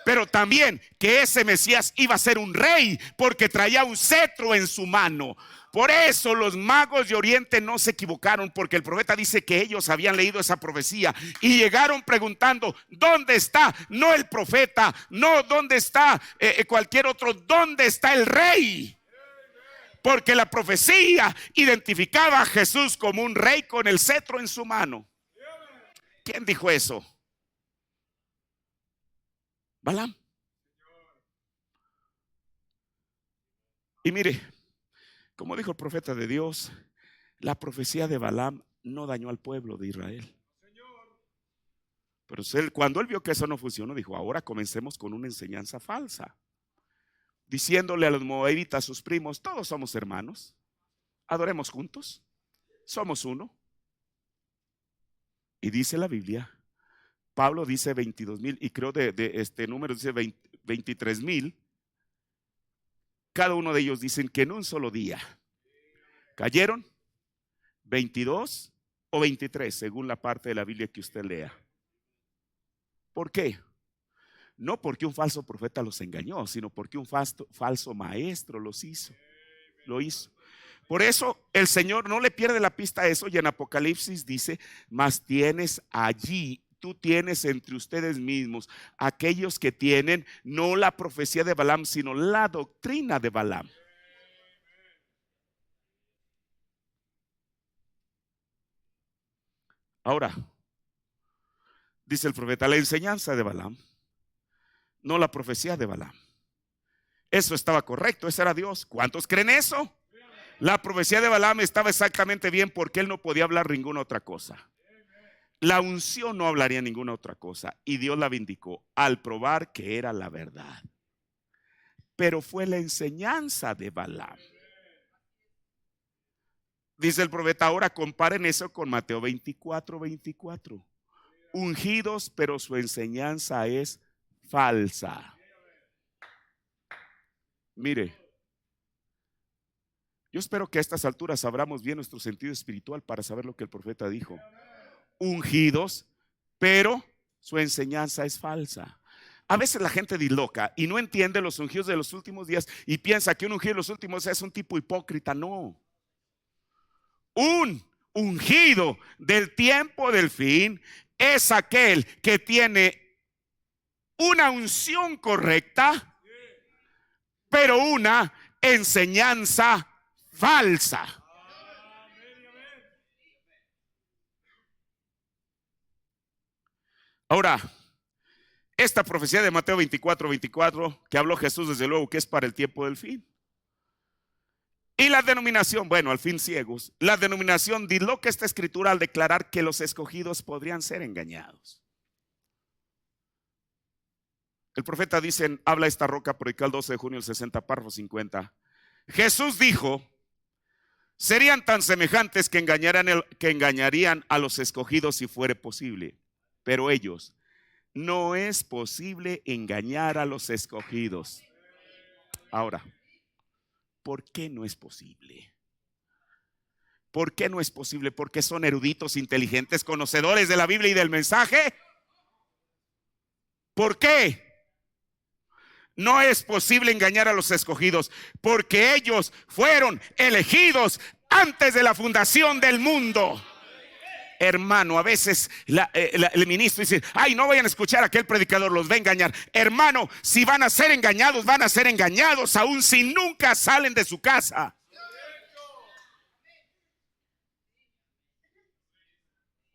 pero también que ese Mesías iba a ser un rey porque traía un cetro en su mano. Por eso los magos de Oriente no se equivocaron, porque el profeta dice que ellos habían leído esa profecía y llegaron preguntando, ¿dónde está? No el profeta, no dónde está cualquier otro, ¿dónde está el rey? Porque la profecía identificaba a Jesús como un rey con el cetro en su mano. ¿Quién dijo eso? Balaam. Y mire, como dijo el profeta de Dios, la profecía de Balaam no dañó al pueblo de Israel. Pero cuando él vio que eso no funcionó, dijo, ahora comencemos con una enseñanza falsa, diciéndole a los moabitas, sus primos, todos somos hermanos, adoremos juntos, somos uno. Y dice la Biblia, Pablo dice 22,000, y creo de este número dice 23,000. Cada uno de ellos dicen que en un solo día cayeron 22 o 23, según la parte de la Biblia que usted lea. ¿Por qué? No porque un falso profeta los engañó, sino porque un falso maestro lo hizo. Por eso el Señor no le pierde la pista a eso, y en Apocalipsis dice, mas tienes allí, tú tienes entre ustedes mismos aquellos que tienen no la profecía de Balaam, sino la doctrina de Balaam. Ahora, dice el profeta, la enseñanza de Balaam, no la profecía de Balaam. Eso estaba correcto, ese era Dios. ¿Cuántos creen eso? La profecía de Balaam estaba exactamente bien porque él no podía hablar ninguna otra cosa. La unción no hablaría ninguna otra cosa y Dios la vindicó al probar que era la verdad. Pero fue la enseñanza de Balaam. Dice el profeta, ahora comparen eso con Mateo 24:24. Ungidos, pero su enseñanza es falsa. Mire, yo espero que a estas alturas abramos bien nuestro sentido espiritual para saber lo que el profeta dijo. Ungidos, pero su enseñanza es falsa. A veces la gente disloca y no entiende los ungidos de los últimos días y piensa que un ungido de los últimos días es un tipo hipócrita. No. Un ungido del tiempo del fin es aquel que tiene una unción correcta, pero una enseñanza falsa. Ahora, esta profecía de Mateo 24 que habló Jesús, desde luego que es para el tiempo del fin. Y la denominación, bueno, al fin ciegos, la denominación disloca esta escritura al declarar que los escogidos podrían ser engañados. El profeta dice, habla esta roca, predica el 12 de junio del 60, párrafo 50. Jesús dijo, serían tan semejantes que engañarían a los escogidos si fuere posible. Pero ellos, no es posible engañar a los escogidos. Ahora, ¿por qué no es posible? ¿Por qué no es posible? ¿Porque son eruditos, inteligentes, conocedores de la Biblia y del mensaje? ¿Por qué no es posible engañar a los escogidos? Porque ellos fueron elegidos antes de la fundación del mundo. Hermano, a veces el ministro dice, ay, no vayan a escuchar a aquel predicador, los va a engañar. Hermano, si van a ser engañados, van a ser engañados aun si nunca salen de su casa.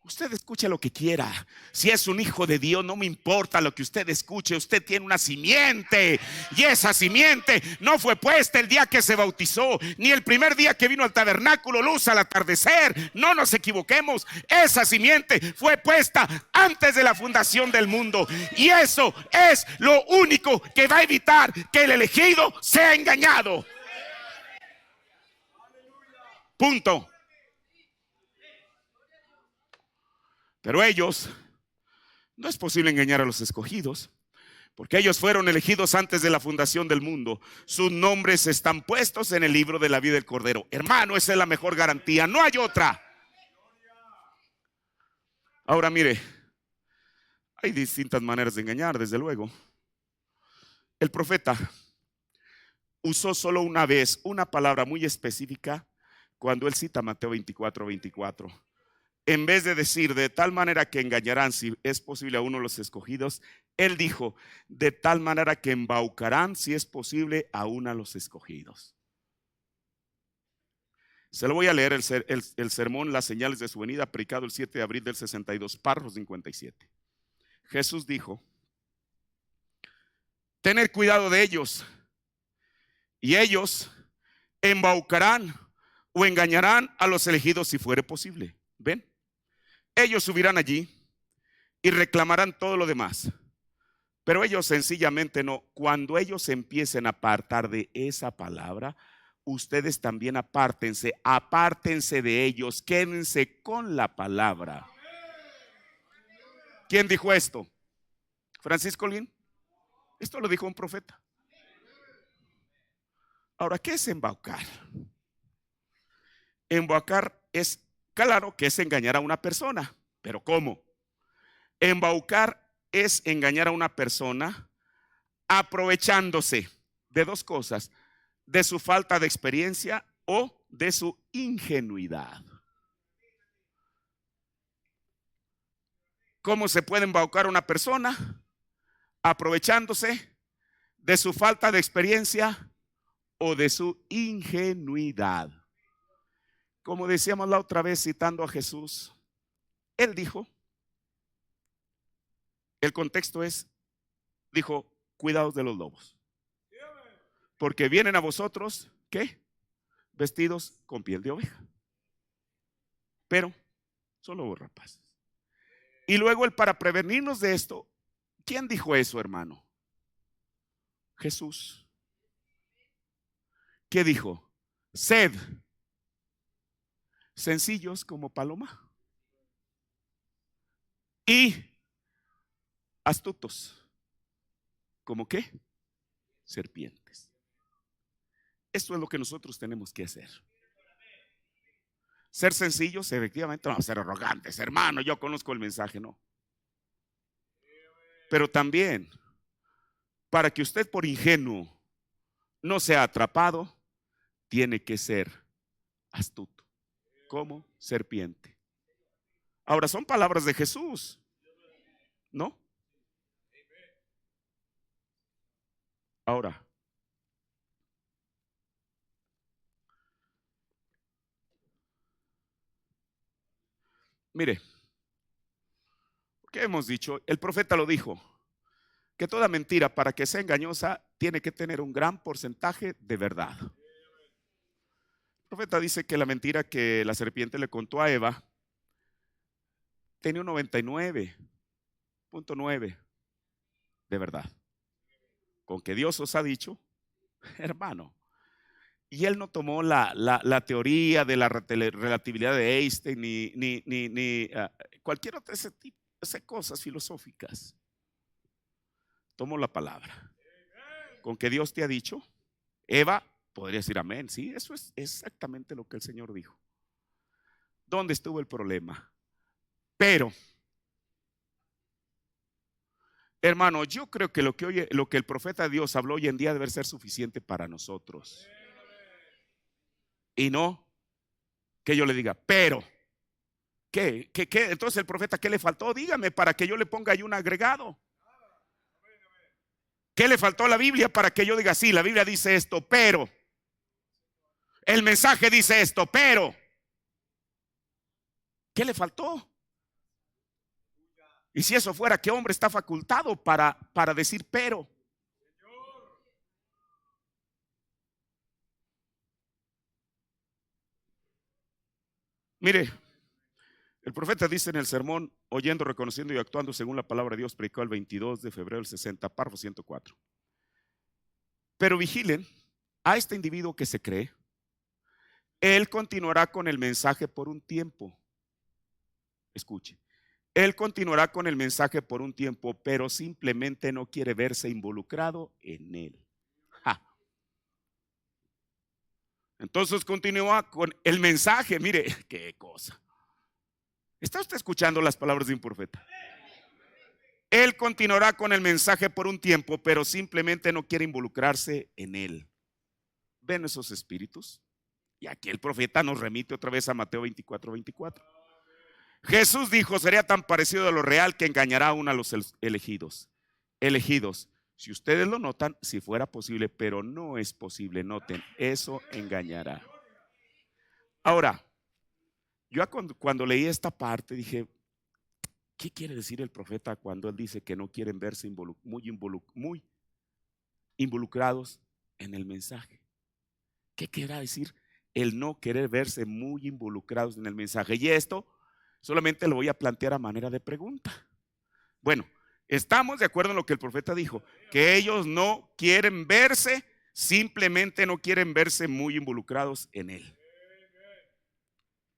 Usted escuche lo que quiera. Si es un hijo de Dios, no me importa lo que usted escuche. Usted tiene una simiente, y esa simiente no fue puesta el día que se bautizó, ni el primer día que vino al tabernáculo, luz al atardecer. No nos equivoquemos. Esa simiente fue puesta antes de la fundación del mundo, y eso es lo único que va a evitar que el elegido sea engañado. Punto. Pero ellos, no es posible engañar a los escogidos, porque ellos fueron elegidos antes de la fundación del mundo. Sus nombres están puestos en el libro de la vida del Cordero. Hermano, esa es la mejor garantía, no hay otra. Ahora mire, hay distintas maneras de engañar, desde luego. El profeta usó solo una vez una palabra muy específica cuando él cita Mateo 24. En vez de decir de tal manera que engañarán, si es posible, a uno de los escogidos, él dijo de tal manera que embaucarán, si es posible, a uno de los escogidos. Se lo voy a leer el sermón Las señales de su venida, predicado el 7 de abril del 62, párrafo 57. Jesús dijo, tened cuidado de ellos, y ellos embaucarán o engañarán a los elegidos si fuere posible. ¿Ven? Ellos subirán allí y reclamarán todo lo demás, pero ellos sencillamente no. Cuando ellos empiecen a apartar de esa palabra, ustedes también apártense de ellos, quédense con la palabra. ¿Quién dijo esto? ¿Francisco Lin? Esto lo dijo un profeta. Ahora, ¿qué es embaucar? Embaucar es, claro, que es engañar a una persona, pero ¿cómo? Embaucar es engañar a una persona aprovechándose de dos cosas: de su falta de experiencia o de su ingenuidad. ¿Cómo se puede embaucar a una persona? Aprovechándose de su falta de experiencia o de su ingenuidad. Como decíamos la otra vez citando a Jesús, él dijo, el contexto es, dijo, cuidaos de los lobos, porque vienen a vosotros, ¿qué? Vestidos con piel de oveja, pero son lobos rapaces. Y luego él, para prevenirnos de esto, ¿quién dijo eso, hermano? Jesús. ¿Qué dijo? Sed sencillos como paloma y astutos como ¿qué? Serpientes. Esto es lo que nosotros tenemos que hacer. Ser sencillos, efectivamente, no ser arrogantes, hermano, yo conozco el mensaje, no. Pero también, para que usted por ingenuo no sea atrapado, tiene que ser astuto, como serpiente. Ahora, son palabras de Jesús, ¿no? Ahora, mire, ¿qué hemos dicho? El profeta lo dijo, que toda mentira para que sea engañosa tiene que tener un gran porcentaje de verdad. El profeta dice que la mentira que la serpiente le contó a Eva tenía un 99.9 de verdad. Con que Dios os ha dicho, hermano. Y él no tomó la teoría de la relatividad de Einstein ni cualquier otra de cosas filosóficas. Tomó la palabra. Con que Dios te ha dicho, Eva podría decir amén. Sí, eso es exactamente lo que el Señor dijo. ¿Dónde estuvo el problema? Pero, hermano, yo creo que lo que el profeta de Dios habló hoy en día debe ser suficiente para nosotros. Y no que yo le diga, pero, ¿qué? Entonces el profeta, ¿qué le faltó? Dígame para que yo le ponga ahí un agregado. ¿Qué le faltó a la Biblia para que yo diga, sí, la Biblia dice esto, pero el mensaje dice esto, pero ¿qué le faltó? Y si eso fuera, ¿qué hombre está facultado para decir pero? Mire, el profeta dice en el sermón, oyendo, reconociendo y actuando según la palabra de Dios, predicó el 22 de febrero del 60, párrafo 104. Pero vigilen a este individuo que se cree, él continuará con el mensaje por un tiempo. Escuche, él continuará con el mensaje por un tiempo, pero simplemente no quiere verse involucrado en él. Ja. Entonces continúa con el mensaje. Mire, qué cosa. ¿Está usted escuchando las palabras de un profeta? Él continuará con el mensaje por un tiempo, pero simplemente no quiere involucrarse en él. ¿Ven esos espíritus? Y aquí el profeta nos remite otra vez a Mateo 24:24. Jesús dijo, sería tan parecido a lo real que engañará aún a los elegidos. Elegidos, si ustedes lo notan, si fuera posible, pero no es posible, noten, eso engañará. Ahora, yo cuando leí esta parte dije, ¿qué quiere decir el profeta cuando él dice que no quieren verse muy involucrados en el mensaje? ¿Qué quiere decir el no querer verse muy involucrados en el mensaje? Y esto solamente lo voy a plantear a manera de pregunta. Bueno, estamos de acuerdo en lo que el profeta dijo, que ellos no quieren verse, simplemente no quieren verse muy involucrados en él.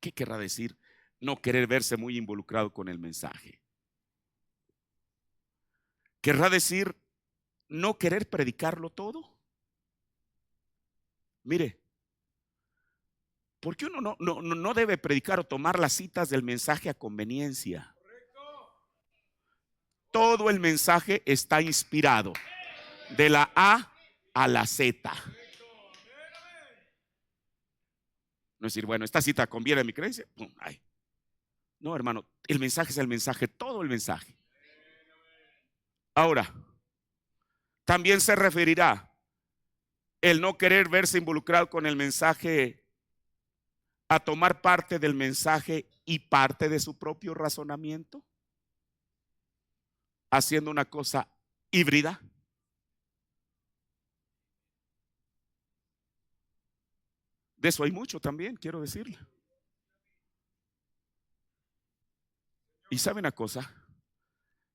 ¿Qué querrá decir no querer verse muy involucrado con el mensaje? ¿Querrá decir no querer predicarlo todo? Mire, porque uno no debe predicar o tomar las citas del mensaje a conveniencia. Todo el mensaje está inspirado de la A a la Z. No es decir, bueno, esta cita conviene a mi creencia. Ay. No, hermano, el mensaje es el mensaje, todo el mensaje. Ahora, también se referirá el no querer verse involucrado con el mensaje a tomar parte del mensaje y parte de su propio razonamiento, haciendo una cosa híbrida. De eso hay mucho también, quiero decirle. Y sabe una cosa,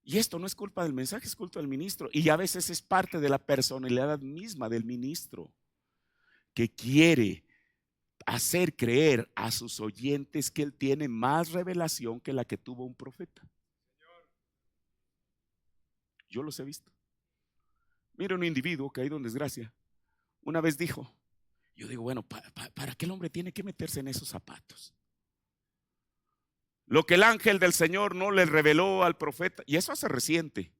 y esto no es culpa del mensaje, es culpa del ministro. Y a veces es parte de la personalidad misma del ministro, que quiere hacer creer a sus oyentes que él tiene más revelación que la que tuvo un profeta. Yo los he visto. Mira, un individuo caído en desgracia una vez dijo, yo digo, bueno, ¿para qué el hombre tiene que meterse en esos zapatos? Lo que el ángel del Señor no le reveló al profeta, y eso hace reciente,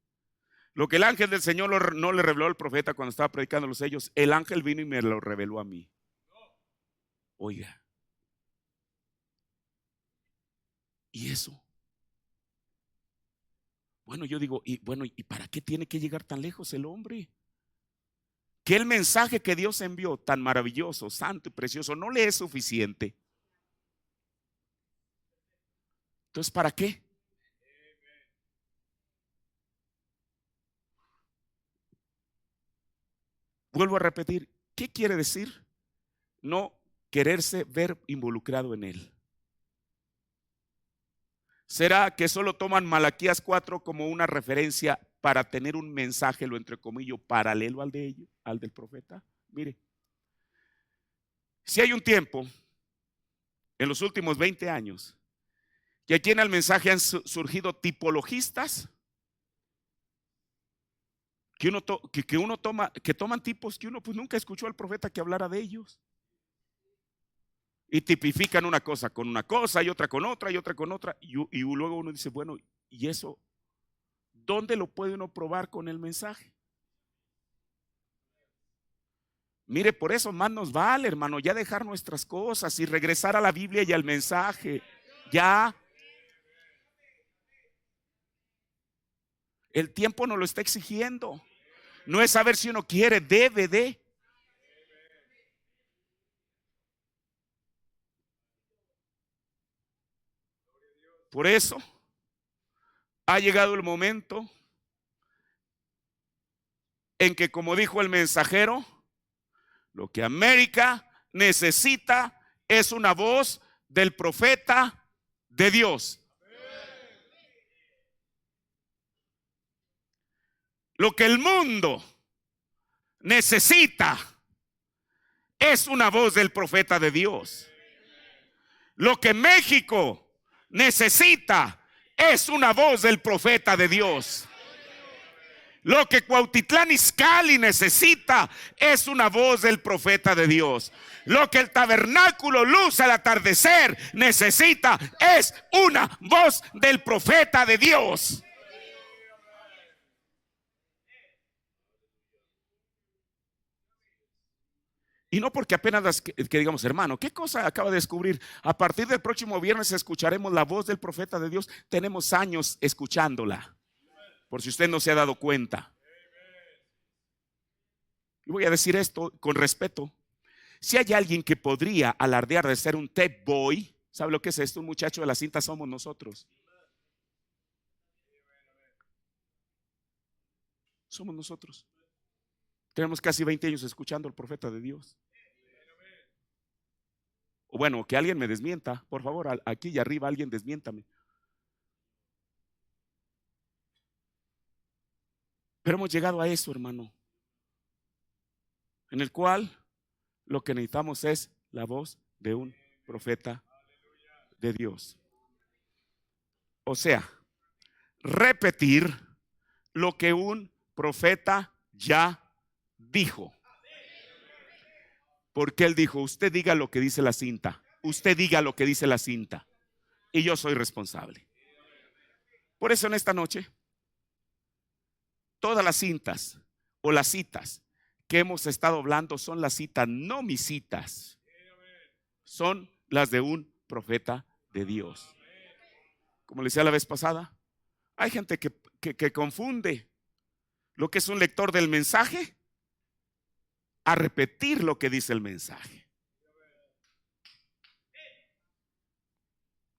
lo que el ángel del Señor no le reveló al profeta cuando estaba predicando los sellos, el ángel vino y me lo reveló a mí. Oiga, ¿y eso? Bueno, yo digo, ¿y para qué tiene que llegar tan lejos el hombre? que el mensaje que Dios envió, tan maravilloso, santo y precioso, no le es suficiente. Entonces, ¿para qué? Vuelvo a repetir, ¿qué quiere decir no quererse ver involucrado en él? ¿Será que solo toman Malaquías 4 como una referencia para tener un mensaje, lo entrecomillo, paralelo al de ellos, al del profeta? Mire, si hay un tiempo en los últimos 20 años que aquí en el mensaje han surgido tipologistas que toman tipos que uno pues nunca escuchó al profeta que hablara de ellos. Y tipifican una cosa con una cosa y otra con otra y otra con otra. Y luego uno dice, bueno, ¿y eso dónde lo puede uno probar con el mensaje? Mire, por eso más nos vale, hermano, ya dejar nuestras cosas y regresar a la Biblia y al mensaje. Ya. El tiempo nos lo está exigiendo. No es saber si uno quiere, debe de. Por eso ha llegado el momento en que, como dijo el mensajero, lo que América necesita es una voz del profeta de Dios. Lo que el mundo necesita es una voz del profeta de Dios. Lo que México necesita es una voz del profeta de Dios. Lo que Cuautitlán Izcalli necesita es una voz del profeta de Dios. Lo que el tabernáculo Luz al Atardecer necesita es una voz del profeta de Dios. Y no porque apenas que digamos, hermano, ¿qué cosa acaba de descubrir? A partir del próximo viernes escucharemos la voz del profeta de Dios. Tenemos años escuchándola, por si usted no se ha dado cuenta. Y voy a decir esto con respeto. Si hay alguien que podría alardear de ser un tape boy, ¿sabe lo que es esto? Un muchacho de la cinta somos nosotros. Somos nosotros. Tenemos casi 20 años escuchando al profeta de Dios. O bueno, que alguien me desmienta, por favor, aquí y arriba alguien desmiéntame. Pero hemos llegado a eso, hermano, en el cual lo que necesitamos es la voz de un profeta de Dios. O sea, repetir lo que un profeta ya dijo. Porque él dijo, usted diga lo que dice la cinta. Usted diga lo que dice la cinta. Y yo soy responsable. Por eso en esta noche, todas las cintas o las citas que hemos estado hablando son las citas, no mis citas. Son las de un profeta de Dios. Como le decía la vez pasada, hay gente que confunde lo que es un lector del mensaje a repetir lo que dice el mensaje.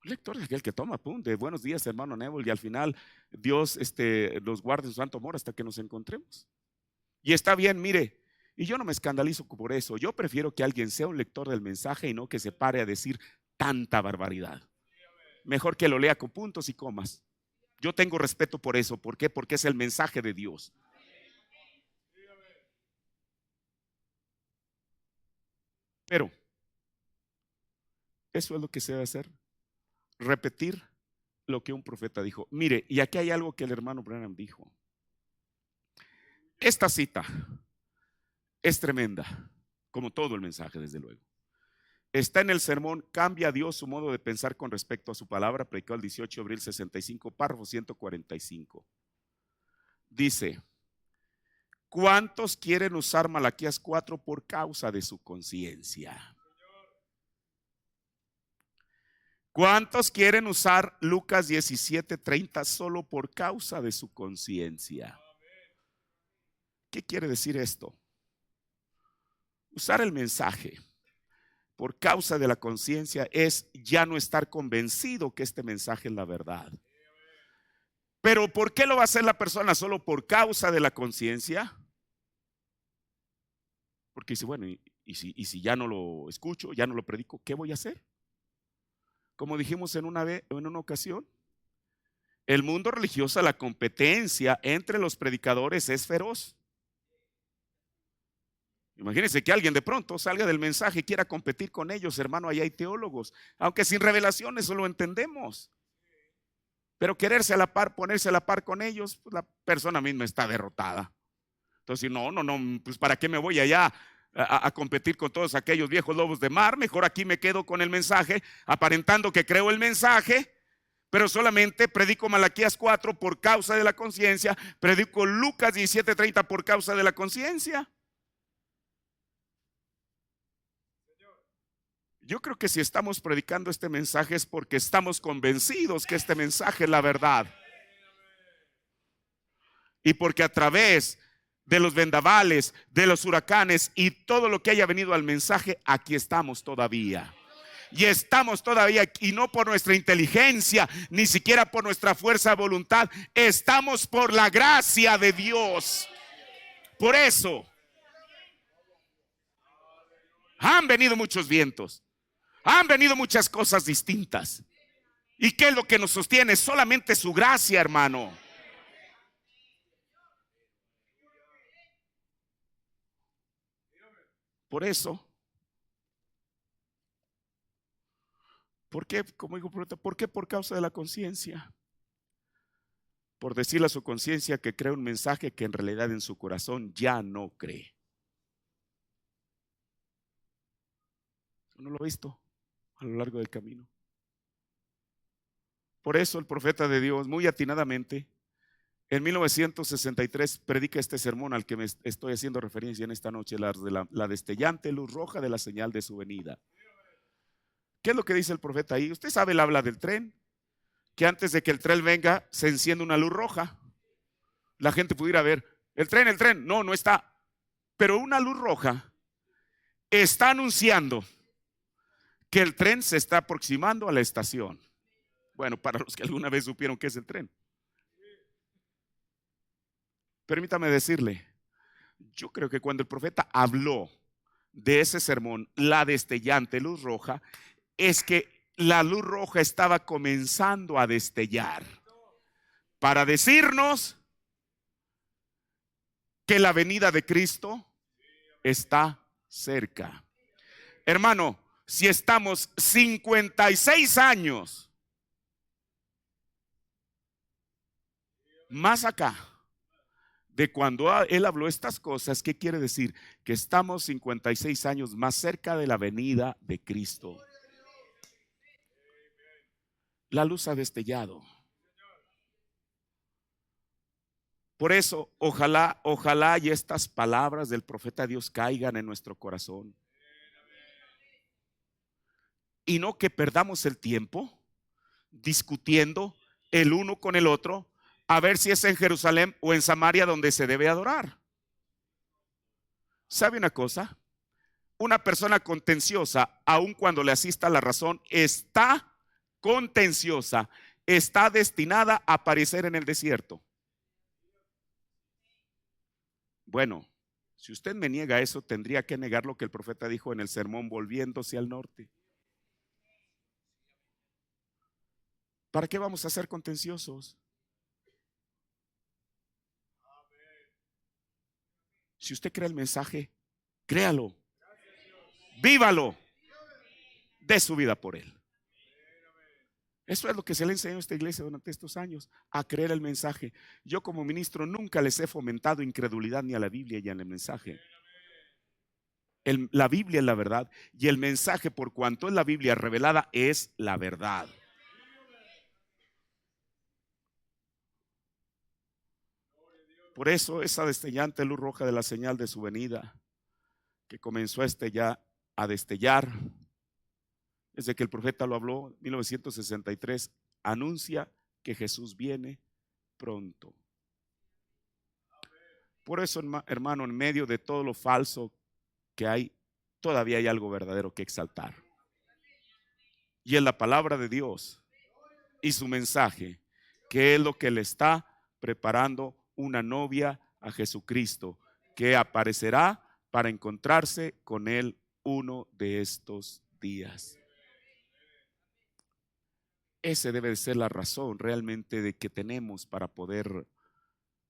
Un lector es aquel que toma apunte. Buenos días, hermano Nebel, y al final Dios los guarde en su santo amor hasta que nos encontremos. Y está bien, mire, y yo no me escandalizo por eso. Yo prefiero que alguien sea un lector del mensaje y no que se pare a decir tanta barbaridad. Mejor que lo lea con puntos y comas. Yo tengo respeto por eso. ¿Por qué? Porque es el mensaje de Dios. Pero eso es lo que se debe hacer. Repetir lo que un profeta dijo. Mire, y aquí hay algo que el hermano Branham dijo. Esta cita es tremenda, como todo el mensaje, desde luego. Está en el sermón Cambia Dios su modo de pensar con respecto a su palabra, predicado el 18 de abril 65, párrafo 145. Dice: ¿cuántos quieren usar Malaquías 4 por causa de su conciencia? ¿Cuántos quieren usar Lucas 17:30 solo por causa de su conciencia? ¿Qué quiere decir esto? Usar el mensaje por causa de la conciencia es ya no estar convencido que este mensaje es la verdad. Pero ¿por qué lo va a hacer la persona? ¿Solo por causa de la conciencia? Porque dice, bueno, y si ya no lo escucho, ya no lo predico, ¿qué voy a hacer? Como dijimos en una ocasión, el mundo religioso, la competencia entre los predicadores es feroz. Imagínense que alguien de pronto salga del mensaje y quiera competir con ellos, hermano, ahí hay teólogos, aunque sin revelación, eso lo entendemos. Pero quererse a la par, ponerse a la par con ellos, pues la persona misma está derrotada. Entonces, no, pues ¿para qué me voy allá a competir con todos aquellos viejos lobos de mar? Mejor aquí me quedo con el mensaje, aparentando que creo el mensaje, pero solamente predico Malaquías 4 por causa de la conciencia, predico Lucas 17:30 por causa de la conciencia. Yo creo que si estamos predicando este mensaje es porque estamos convencidos que este mensaje es la verdad. Y porque a través de los vendavales, de los huracanes y todo lo que haya venido al mensaje, aquí estamos todavía. Y estamos todavía, y no por nuestra inteligencia, ni siquiera por nuestra fuerza de voluntad, estamos por la gracia de Dios. Por eso han venido muchos vientos, han venido muchas cosas distintas. ¿Y qué es lo que nos sostiene? Solamente su gracia, hermano. Por eso, ¿por qué? Como digo, ¿por qué? Por causa de la conciencia. Por decirle a su conciencia que cree un mensaje que en realidad en su corazón ya no cree. No lo he visto a lo largo del camino. Por eso el profeta de Dios, muy atinadamente, en 1963 predica este sermón al que me estoy haciendo referencia en esta noche, la destellante luz roja de la señal de su venida. ¿Qué es lo que dice el profeta ahí? Usted sabe, él habla del tren, que antes de que el tren venga se enciende una luz roja. La gente pudiera ver, el tren, no está. Pero una luz roja está anunciando que el tren se está aproximando a la estación. Bueno, para los que alguna vez supieron qué es el tren. Permítame decirle, yo creo que cuando el profeta habló de ese sermón, la destellante luz roja, es que la luz roja estaba comenzando a destellar para decirnos que la venida de Cristo está cerca. Hermano, si estamos 56 años más acá de cuando él habló estas cosas, ¿qué quiere decir? Que estamos 56 años más cerca de la venida de Cristo. La luz ha destellado. Por eso, ojalá y estas palabras del profeta Dios caigan en nuestro corazón. Y no que perdamos el tiempo discutiendo el uno con el otro a ver si es en Jerusalén o en Samaria donde se debe adorar. ¿Sabe una cosa? Una persona contenciosa, aun cuando le asista la razón, está contenciosa, está destinada a aparecer en el desierto. Bueno, si usted me niega eso, tendría que negar lo que el profeta dijo en el sermón volviéndose al norte. ¿Para qué vamos a ser contenciosos? Si usted cree el mensaje, créalo, vívalo, dé su vida por él. Eso es lo que se le enseñó a esta iglesia durante estos años, a creer el mensaje. Yo como ministro nunca les he fomentado incredulidad ni a la Biblia ni al mensaje. La Biblia es la verdad y el mensaje, por cuanto es la Biblia revelada, es la verdad. Por eso esa destellante luz roja de la señal de su venida, que comenzó a destellar desde que el profeta lo habló en 1963, anuncia que Jesús viene pronto. Por eso, hermano, en medio de todo lo falso que hay todavía hay algo verdadero que exaltar. Y es la palabra de Dios y su mensaje, que es lo que le está preparando una novia a Jesucristo, que aparecerá para encontrarse con él uno de estos días. Ese debe de ser la razón realmente de que tenemos para poder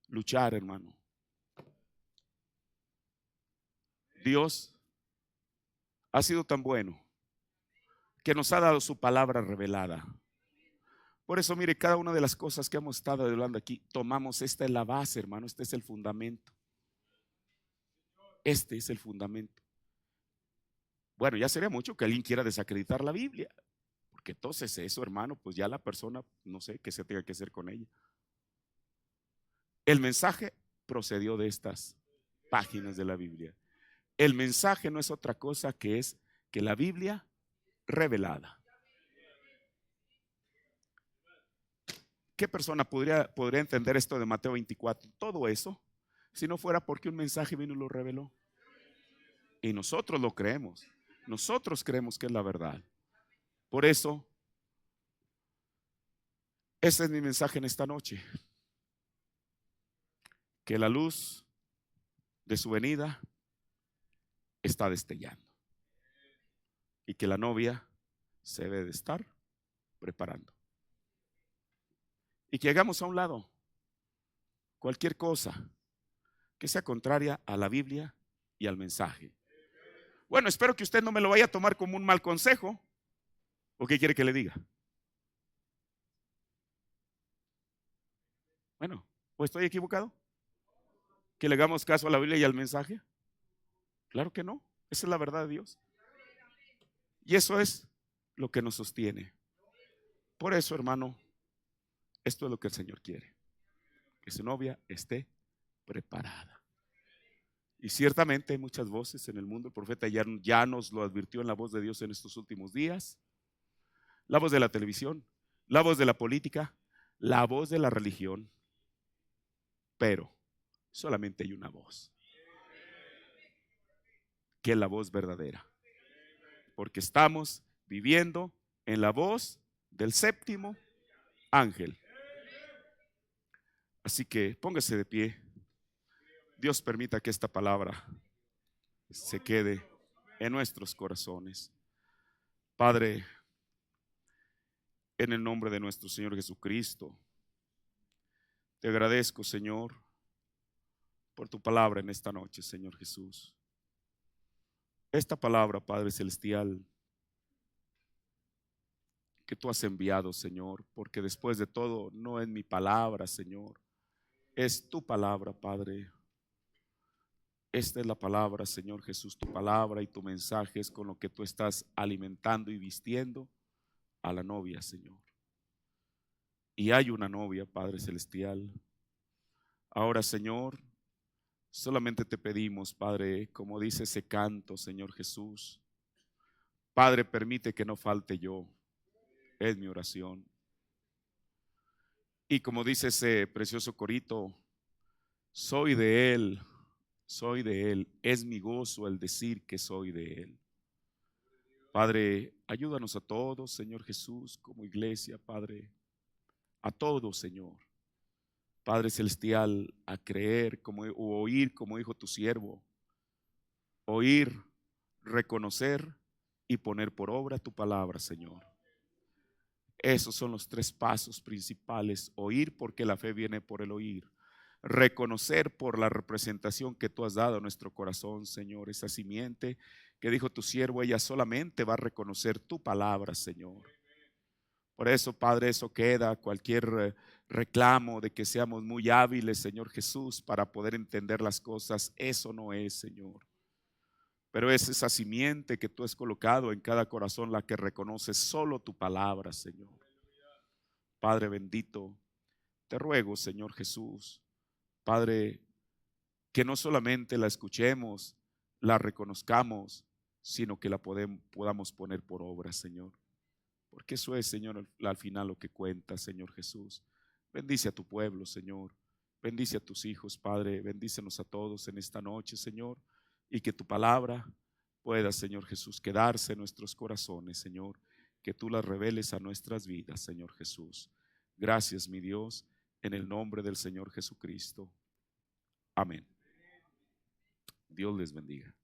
luchar, hermano. Dios ha sido tan bueno que nos ha dado su palabra revelada. Por eso, mire, cada una de las cosas que hemos estado hablando aquí, tomamos, esta es la base, hermano, este es el fundamento. Este es el fundamento. Bueno, ya sería mucho que alguien quiera desacreditar la Biblia, porque entonces eso, hermano, pues ya la persona, no sé qué se tenga que hacer con ella. El mensaje procedió de estas páginas de la Biblia. El mensaje no es otra cosa que es que la Biblia revelada. ¿Qué persona podría entender esto de Mateo 24? Todo eso, si no fuera porque un mensaje vino y lo reveló. Y nosotros lo creemos. Nosotros creemos que es la verdad. Por eso, ese es mi mensaje en esta noche. Que la luz de su venida está destellando. Y que la novia se debe de estar preparando. Y que hagamos a un lado cualquier cosa que sea contraria a la Biblia y al mensaje. Bueno, espero que usted no me lo vaya a tomar como un mal consejo. ¿O qué quiere que le diga? Bueno, ¿o estoy equivocado? ¿Que le hagamos caso a la Biblia y al mensaje? Claro que no. Esa es la verdad de Dios. Y eso es lo que nos sostiene. Por eso, hermano, esto es lo que el Señor quiere. Que su novia esté preparada. Y ciertamente hay muchas voces en el mundo. El profeta ya nos lo advirtió en la voz de Dios en estos últimos días. La voz de la televisión, la voz de la política, la voz de la religión. Pero solamente hay una voz, que es la voz verdadera. Porque estamos viviendo en la voz del séptimo ángel. Así que póngase de pie. Dios permita que esta palabra se quede en nuestros corazones. Padre, en el nombre de nuestro Señor Jesucristo, te agradezco, Señor, por tu palabra en esta noche, Señor Jesús. Esta palabra, Padre Celestial, que tú has enviado, Señor, porque después de todo no es mi palabra, Señor, es tu palabra, Padre. Esta es la palabra, Señor Jesús, tu palabra y tu mensaje es con lo que tú estás alimentando y vistiendo a la novia, Señor. Y hay una novia, Padre Celestial. Ahora, Señor, solamente te pedimos, Padre, como dice ese canto, Señor Jesús, Padre, permite que no falte yo, es mi oración. Y como dice ese precioso corito, soy de Él, es mi gozo el decir que soy de Él. Padre, ayúdanos a todos, Señor Jesús, como iglesia, Padre, a todos, Señor. Padre Celestial, a creer o oír como dijo tu siervo, oír, reconocer y poner por obra tu palabra, Señor. Esos son los tres pasos principales. Oír porque la fe viene por el oír. Reconocer por la representación que tú has dado a nuestro corazón, Señor. Esa simiente que dijo tu siervo, ella solamente va a reconocer tu palabra, Señor. Por eso, Padre, eso queda, cualquier reclamo de que seamos muy hábiles, Señor Jesús, para poder entender las cosas, eso no es, Señor. Pero es esa simiente que tú has colocado en cada corazón la que reconoce solo tu palabra, Señor. Padre bendito, te ruego, Señor Jesús, Padre, que no solamente la escuchemos, la reconozcamos, sino que la podamos poner por obra, Señor. Porque eso es, Señor, al final lo que cuenta, Señor Jesús. Bendice a tu pueblo, Señor. Bendice a tus hijos, Padre. Bendícenos a todos en esta noche, Señor. Y que tu palabra, pueda, Señor Jesús, quedarse en nuestros corazones, Señor, que tú las reveles a nuestras vidas, Señor Jesús. Gracias, mi Dios, en el nombre del Señor Jesucristo. Amén. Dios les bendiga.